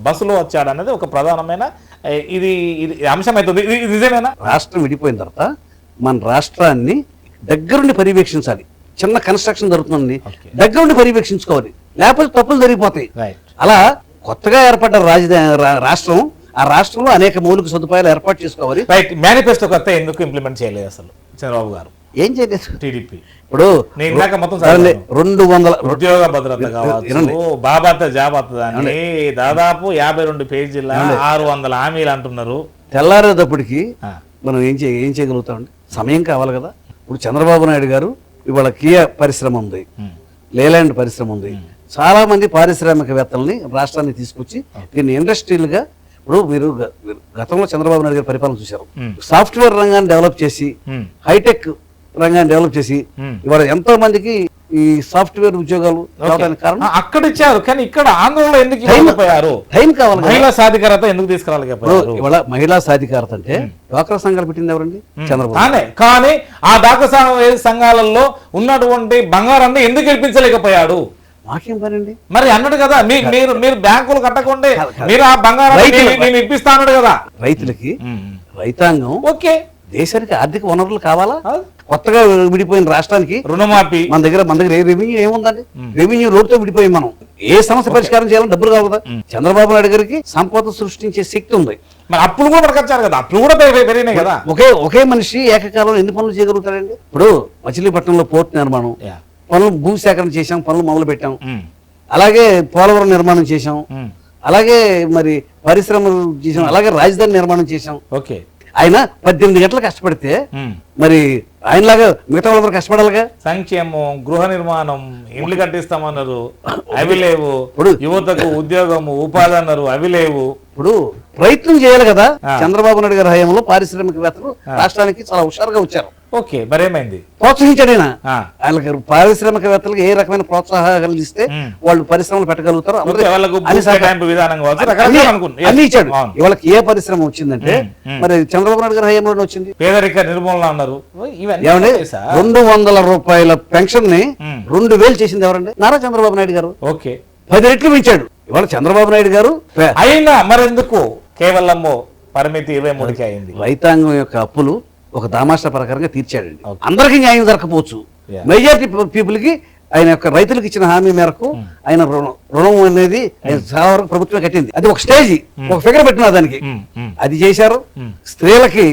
బస్సులో వచ్చాడు అనేది ఒక ప్రధానమైన ఇది అంశం అవుతుంది. ఇది నిజమేనా? రాష్ట్రం విడిపోయిన తర్వాత మన రాష్ట్రాన్ని దగ్గరుండి పర్యవేక్షించాలి. చిన్న కన్స్ట్రక్షన్ జరుగుతుంది, దగ్గరుండి పర్యవేక్షించుకోవాలి, లేకపోతే తప్పులు జరిగిపోతాయి. అలా కొత్తగా ఏర్పడ్డ రాష్ట్రం, ఆ రాష్ట్రంలో అనేక మౌలిక సదుపాయాలు ఏర్పాటు చేసుకోవాలి. రైట్. మేనిఫెస్టో కొత్త ఎందుకు ఇంప్లిమెంట్ చేయలేదు అసలు చంద్రబాబు గారు? ఏం చేయలేదు టీడీపీ. ఇప్పుడు 200 ఉద్యోగ భద్రత కావచ్చు, బాబాత జాబాత అని దాదాపు 52 పేజీల 600 హామీలు అంటున్నారు. తెల్లారేటప్పటికి మనం ఏం చేయగలుగుతామండి? సమయం కావాలి కదా. ఇప్పుడు చంద్రబాబు నాయుడు గారు ఇవాళ కియా పరిశ్రమ ఉంది, లేలాండ్ పరిశ్రమ ఉంది, చాలా మంది పారిశ్రామికవేత్తల్ని రాష్ట్రాన్ని తీసుకొచ్చి దీన్ని ఇండస్ట్రియల్గా, ఇప్పుడు మీరు గతంలో చంద్రబాబు నాయుడు గారి పరిపాలన చూశారు. సాఫ్ట్వేర్ రంగాన్ని డెవలప్ చేసి, హైటెక్ రంగాన్ని డెవలప్ చేసి ఇవాళ ఎంతో మందికి ఈ సాఫ్ట్వేర్ ఉద్యోగాలు రావడానికి కారణం అక్కడ ఇచ్చారు. కానీ ఇక్కడ ఆంధ్రలో ఎందుకు ఇవ్వలేకపోయారు? టైం కావాలి. మహిళా సాధికారత ఎందుకు తీసుకురాలేకపోయారు? ఇవాళ మహిళా సాధికారత అంటే డ్వాక్రా సంఘాలు పెట్టింది ఎవరండి? చంద్రబాబు. కానీ ఆ డ్వాక్రా సంఘాలలో ఉన్నటువంటి బంగారాన్ని ఎందుకు గెలిపించలేకపోయాడు? మాకేం పనండి మరి అన్నాడు కదా, మీరు బ్యాంకులు కట్టకుండా మీరు ఆ బంగారాన్ని నేను ఇప్పిస్తా అన్నాడు కదా. రైతులకి రైతాంగం, ఓకే, దేశానికి ఆర్థిక వనరులు కావాలా? కొత్తగా విడిపోయిన రాష్ట్రానికి రుణమాఫీ, మన దగ్గర రెవెన్యూ ఏముందండి? రెవెన్యూ రోడ్తో విడిపోయి మనం ఏ సమస్య పరిష్కారం చేయాలని డబ్బులు కావు కదా. చంద్రబాబు నాయుడు గారికి సంపద సృష్టించే శక్తి ఉంది. మరి అప్పుడు కూడా పడకొచ్చారు కదా, అప్పుడు కూడా పెరిగినాయి కదా. ఒకే మనిషి ఏకకాలంలో ఎన్ని పనులు చేయగలుగుతాడండి? ఇప్పుడు మచిలీపట్నంలో పోర్ట్ నిర్మాణం పనులు, భూ సేకరణ చేశాం, పనులు మొదలు పెట్టాం. అలాగే పోలవరం నిర్మాణం చేశాం, అలాగే మరి పరిశ్రమలు చేశాం, అలాగే రాజధాని నిర్మాణం చేశాం. ఓకే, ఆయన 18 గంటలు కష్టపడితే మరి ఆయనలాగా మిగతా వాళ్ళందరూ కష్టపడాలిగా. సంక్షేమం, గృహ నిర్మాణం, ఇండ్లు కట్టిస్తామన్నారు, అవి లేవు. యువతకు ఉద్యోగము, ఉపాధి అన్నారు, అవి లేవు. ఇప్పుడు ప్రయత్నం చేయాలి కదా. చంద్రబాబు నాయుడు గారి హయాంలో పారిశ్రామికవేత్తలు రాష్ట్రానికి చాలా హుషారుగా వచ్చారు. ఓకే, మరేమైంది? ప్రోత్సహించాడు ఆయన. ఆయనకి పారిశ్రామికవేత్తలకు ఏ రకమైన ప్రోత్సాహాలు ఇస్తే వాళ్ళు పరిశ్రమలు పెట్టగలుగుతారు అన్ని ఇచ్చాడు. ఇవాళకి ఏ పరిశ్రమ వచ్చిందంటే మరి చంద్రబాబు నాయుడు గారి హయాంలోనే వచ్చింది. పేదరిక నిర్మూలన అన్నారు. ఏమండి, 200 రూపాయల పెన్షన్ ని 2000 చేసింది ఎవరండి? నారా చంద్రబాబు నాయుడు గారు. ఓకే, 10 రెట్లు పెంచాడు. ఇవాళ చంద్రబాబు నాయుడు గారు అయినా మరెందుకు కేవలం పరిమితి 23కి అయింది? రైతాంగం యొక్క అప్పులు ఒక దామాషా ప్రకారంగా తీర్చాడండి. అందరికీ న్యాయం జరగకపోవచ్చు, మెజారిటీ పీపుల్ కి ఆయన యొక్క రైతులకు ఇచ్చిన హామీ మేరకు ఆయన రుణం అనేది చాలా వరకు ప్రభుత్వమే కట్టింది. అది ఒక స్టేజ్, ఒక ఫిగర్ పెట్టిన దానికి అది చేశారు. స్త్రీలకి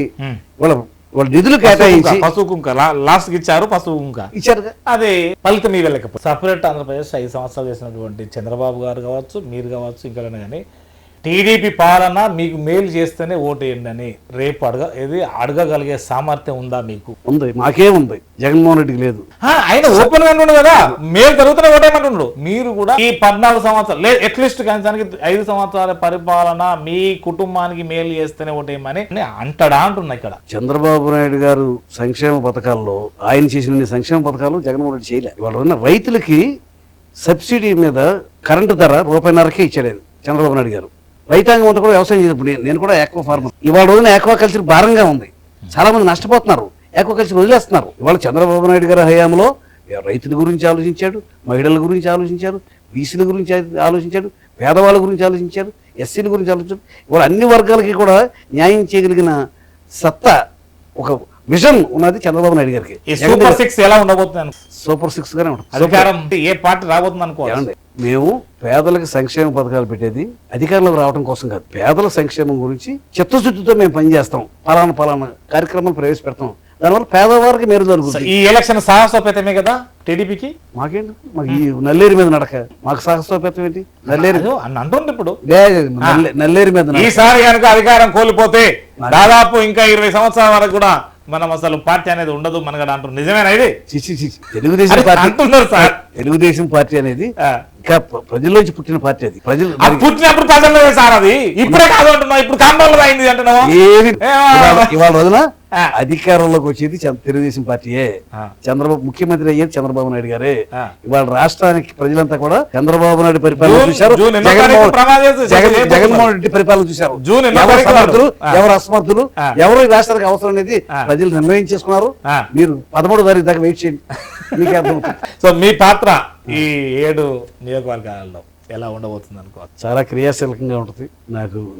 వాళ్ళ నిధులు కేటాయించి పసుపు కుంక లాస్ట్ ఇచ్చారు, పసుపు కుంక ఇచ్చారు. అదే ఫలితం ఇవ్వలేకపోతే సపరేట్ ఆంధ్రప్రదేశ్ 5 సంవత్సరాలు చేసినటువంటి చంద్రబాబు గారు కావచ్చు, మీరు కావచ్చు, ఇంకా కానీ టీడీపీ పాలన మీకు మేలు చేస్తేనే ఓటేయండి అని రేపు అడగగలిగే సామర్థ్యం ఉందా మీకు? ఉంది, మాకేముంది, జగన్మోహన్ రెడ్డికి లేదు. ఆయన ఓపెన్ గా ఉండు కదా, మేలు జరుగుతున్న ఓటేయమంటుండ్రు. మీరు కూడా ఈ 14 సంవత్సరాలు లేదు, అట్లీస్ట్ కనీసానికి 5 సంవత్సరాల పరిపాలన మీ కుటుంబానికి మేలు చేస్తేనే ఓటేయమని అంటాడా అంటున్నా. ఇక్కడ చంద్రబాబు నాయుడు గారు సంక్షేమ పథకాల్లో ఆయన చేసిన సంక్షేమ పథకాలు జగన్మోహన్ రెడ్డి చేయలే. ఇవాళ ఉన్న రైతులకి సబ్సిడీ మీద కరెంటు ధర ₹1.5కే ఇచ్చాడు చంద్రబాబు నాయుడు గారు. రైతాంగం అంతా కూడా వ్యవసాయం చేసినప్పుడు నేను కూడా ఆక్వా ఫార్మర్. ఇవాళ రోజున ఆక్వాకల్చర్ భారంగా ఉంది, చాలా మంది నష్టపోతున్నారు, ఆక్వాకల్చర్ వదిలేస్తున్నారు. ఇవాళ చంద్రబాబు నాయుడు గారి హయాంలో రైతుల గురించి ఆలోచించాడు, మహిళల గురించి ఆలోచించాడు, బీసీల గురించి ఆలోచించాడు, పేదవాళ్ళ గురించి ఆలోచించాడు, ఎస్సీల గురించి ఆలోచించండి. ఇవాళ అన్ని వర్గాలకి కూడా న్యాయం చేయగలిగిన సత్తా, ఒక విజన్ ఉన్నది చంద్రబాబు నాయుడు గారికి. ఈ సూపర్ 6 ఎలా ఉండబోతుంది? సూపర్ 6 గానే ఉంటుంది. అధికారం ఏ పార్టీ రాబోతుంది అనుకోవాలి? ఏమండి, మేము పేదలకు సంక్షేమ పథకాలు పెట్టేది అధికారంలోకి రావడం కోసం కాదు, పేదల సంక్షేమం గురించి చిత్తశుద్ధితో మేము పనిచేస్తాం. పలానా కార్యక్రమాలు ప్రవేశపెడతాం, దానివల్ల పేదవారికి మేలు జరుగుతుంది. ఈ ఎలక్షన్ సాహసోపేతమే కదా టీడీపీకి? మాకేంటి, మాకు ఈ నల్లేరు మీద నడక, మాకు సాహసోపేతం ఏంటి? నల్లేరు అంటుంది ఇప్పుడు. నల్లేరు మీద నడక. ఈసారి కనుక అధికారం కోల్పోతే దాదాపు ఇంకా 20 సంవత్సరాల వరకు కూడా మనం అసలు పార్టీ అనేది ఉండదు మనగడ అంటారు. నిజమేనా ఇది? తెలుగుదేశం పార్టీ అంటున్నారు సార్. తెలుగుదేశం పార్టీ అనేది ఇంకా ప్రజల్లోంచి పుట్టిన పార్టీ. అది ప్రజలు పుట్టినప్పుడు ప్రజల్లో సార్, అది ఇప్పుడే కాదు అంటున్నావు, ఇప్పుడు కాంబోలో అయింది అంటున్నావు. ఇవాళ రోజున అధికారంలోకి వచ్చేది తెలుగుదేశం పార్టీయే. ముఖ్యమంత్రి అయ్యేది చంద్రబాబు నాయుడు గారే. ఇవాళ రాష్ట్రానికి ప్రజలంతా కూడా చంద్రబాబు నాయుడు పరిపాలన చూశారు, జగన్మోహన్ రెడ్డి పరిపాలన చూశారు. ఎవరు సమర్థులు, ఎవరు అసమర్థులు, ఎవరు ఈ రాష్ట్రానికి అవసరం అనేది ప్రజలు నిర్ణయం చేసుకున్నారు. మీరు 13వ తారీఖు దాకా వెయిట్ చేయండి, మీకే అర్థమవుతుంది. సో మీ పాత్ర ఈ 7 నియోజకవర్గాలలో ఎలా ఉండబోతుంది అనుకోవచ్చు? చాలా క్రియాశీలకంగా ఉంటుంది.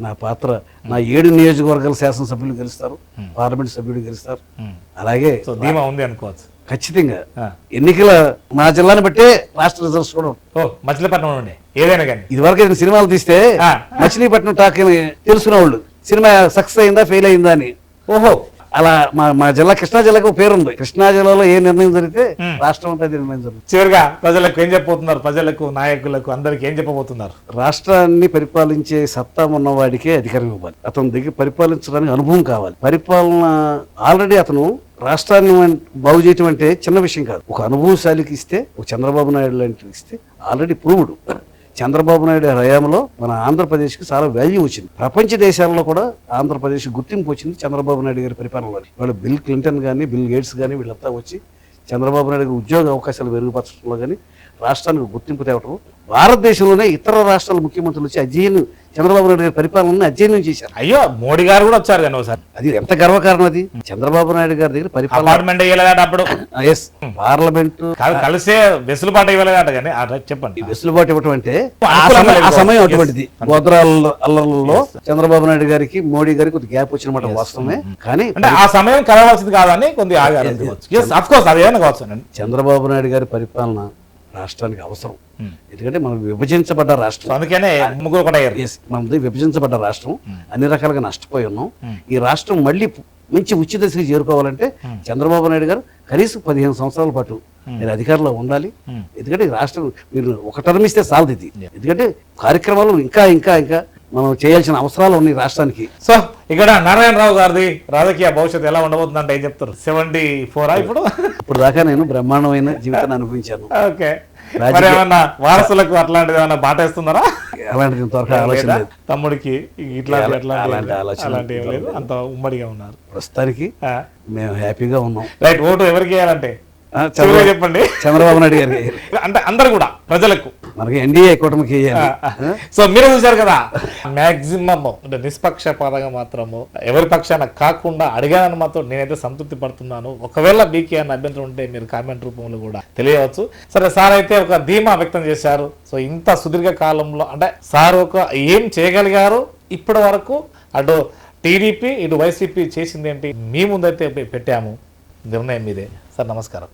నా పాత్ర, నా 7 నియోజకవర్గాల శాసనసభ్యులు గెలుస్తారు, పార్లమెంట్ సభ్యులు గెలుస్తారు. అలాగే ధీమా ఉంది అనుకోవచ్చు. ఖచ్చితంగా ఎన్నికల మా జిల్లాని బట్టే రాష్ట్ర రిజల్ట్స్ కూడా మచిలీపట్నం ఉండే ఏదైనా కానీ ఇదివరకు సినిమాలు తీస్తే మచిలీపట్నం టాక్ తెలుసుకునేవాళ్ళు, సినిమా సక్సెస్ అయిందా ఫెయిల్ అయిందా అని. ఓహో, అలా మా జిల్లా కృష్ణా జిల్లాకు పేరుంది. కృష్ణా జిల్లాలో ఏ నిర్ణయం జరిగితే రాష్ట్రం అంతా నిర్ణయం జరుగుతుంది. చివరిగా ప్రజలకు ఏం చెప్పబోతున్నారు? ప్రజలకు, నాయకులకు, అందరికి ఏం చెప్పబోతున్నారు? రాష్ట్రాన్ని పరిపాలించే సత్తా ఉన్నవాడికే అధికారం ఇవ్వాలి. అతని దగ్గర పరిపాలించడానికి అనుభవం కావాలి. పరిపాలన ఆల్రెడీ అతను రాష్ట్రాన్ని బాగు చేయటం అంటే చిన్న విషయం కాదు. ఒక అనుభవశాలికి ఇస్తే, ఒక చంద్రబాబు నాయుడు లాంటికి ఇస్తే ఆల్రెడీ ప్రూవ్డ్. చంద్రబాబు నాయుడు హయాంలో మన ఆంధ్రప్రదేశ్కి చాలా వాల్యూ వచ్చింది. ప్రపంచ దేశాల్లో కూడా ఆంధ్రప్రదేశ్ గుర్తింపు వచ్చింది చంద్రబాబు నాయుడు గారి పరిపాలనలో. వాళ్ళు బిల్ క్లింటన్ కానీ, బిల్ గేట్స్ కానీ వీళ్ళంతా వచ్చి చంద్రబాబు నాయుడు గారి ఉద్యోగ అవకాశాలు మెరుగుపరచడంలో కానీ రాష్ట్రానికి గుర్తింపు తేవటం. భారతదేశంలోనే ఇతర రాష్ట్రాల ముఖ్యమంత్రులు వచ్చి అధ్యయనం, చంద్రబాబు నాయుడు గారి పరిపాలనని అధ్యయనం చేశారు. అయ్యో, మోడీ గారు కూడా వచ్చారు కానీ ఒకసారి. అది ఎంత గర్వకారణం. అది చంద్రబాబు నాయుడు గారి దగ్గర పరిపాలన పార్లమెంట్ కలిసే వెసులుబాటు ఇవ్వలేదట. కానీ చెప్పండి, వెసులుబాటు ఇవ్వటం అంటే ఆ సమయం అటువంటిది. అల్లర్లలో చంద్రబాబు నాయుడు గారికి, మోడీ గారికి కొద్ది గ్యాప్ వచ్చినమాట వాస్తవమే. కానీ ఆ సమయం కలవాల్సింది కాదని కొద్దిగా ఆగారు. చంద్రబాబు నాయుడు గారి పరిపాలన రాష్ట్రానికి అవసరం. ఎందుకంటే మనం విభజించబడ్డ రాష్ట్రం, అందుకనే మనది విభజించబడ్డ రాష్ట్రం, అన్ని రకాలుగా నష్టపోయి ఉన్నాం. ఈ రాష్ట్రం మళ్ళీ మంచి ఉచ్చి దశకి చేరుకోవాలంటే చంద్రబాబు నాయుడు గారు కనీసం 15 సంవత్సరాల పాటు మీరు అధికారంలో ఉండాలి. ఎందుకంటే ఈ రాష్ట్రం మీరు ఒక టర్మ్ ఇస్తే చాలదు ఇది. ఎందుకంటే కార్యక్రమాలు ఇంకా ఇంకా ఇంకా మనం చేయాల్సిన అవసరాలు ఉన్నాయి రాష్ట్రానికి. సో ఇక్కడ నారాయణరావు గారిది రాజకీయ భవిష్యత్తు ఎలా ఉండబోతుంది అంటే ఏం చెప్తారు? 74 ఇప్పుడు దాకా నేను బ్రహ్మాండమైన జీవితాన్ని అనుభవించాను. ఓకే, ఏమన్నా వారసులకు అట్లాంటిది ఏమన్నా బాటేస్తున్నారా? అలాంటిది ఇంతవరకు ఆలోచన లేదు. తమ్ముడికి ఇట్లాంటి అలాంటి ఏం లేదు, అంత ఉమ్మడిగా ఉన్నారు ప్రస్తుతానికి. మేము హ్యాపీగా ఉన్నాం. రైట్, ఓటు ఎవరికి వేయాలంటే చెప్పండి. చంద్రబాబు నాయుడు గారికి అంటే అందరు కూడా ప్రజలకు, మనకి ఎన్డీఏ కూటమికి. సో మీరు చూసారు కదా, మాక్సిమం అంటే నిష్పక్షపాతంగా మాత్రము ఎవరి పక్షాన కాకుండా అడిగానని మాత్రం నేనైతే సంతృప్తి పడుతున్నాను. ఒకవేళ బీకే అన్న అభ్యంతరం ఉంటే మీరు కామెంట్ రూపంలో కూడా తెలియవచ్చు. సరే, సార్ అయితే ఒక ధీమా వ్యక్తం చేశారు. సో ఇంత సుదీర్ఘ కాలంలో అంటే సార్ ఒక ఏం చేయగలిగారు ఇప్పటి వరకు, అటు టీడీపీ ఇటు వైసీపీ చేసింది ఏంటి, మీ ముందైతే పెట్టాము, నిర్ణయం మీదే. సార్ నమస్కారం.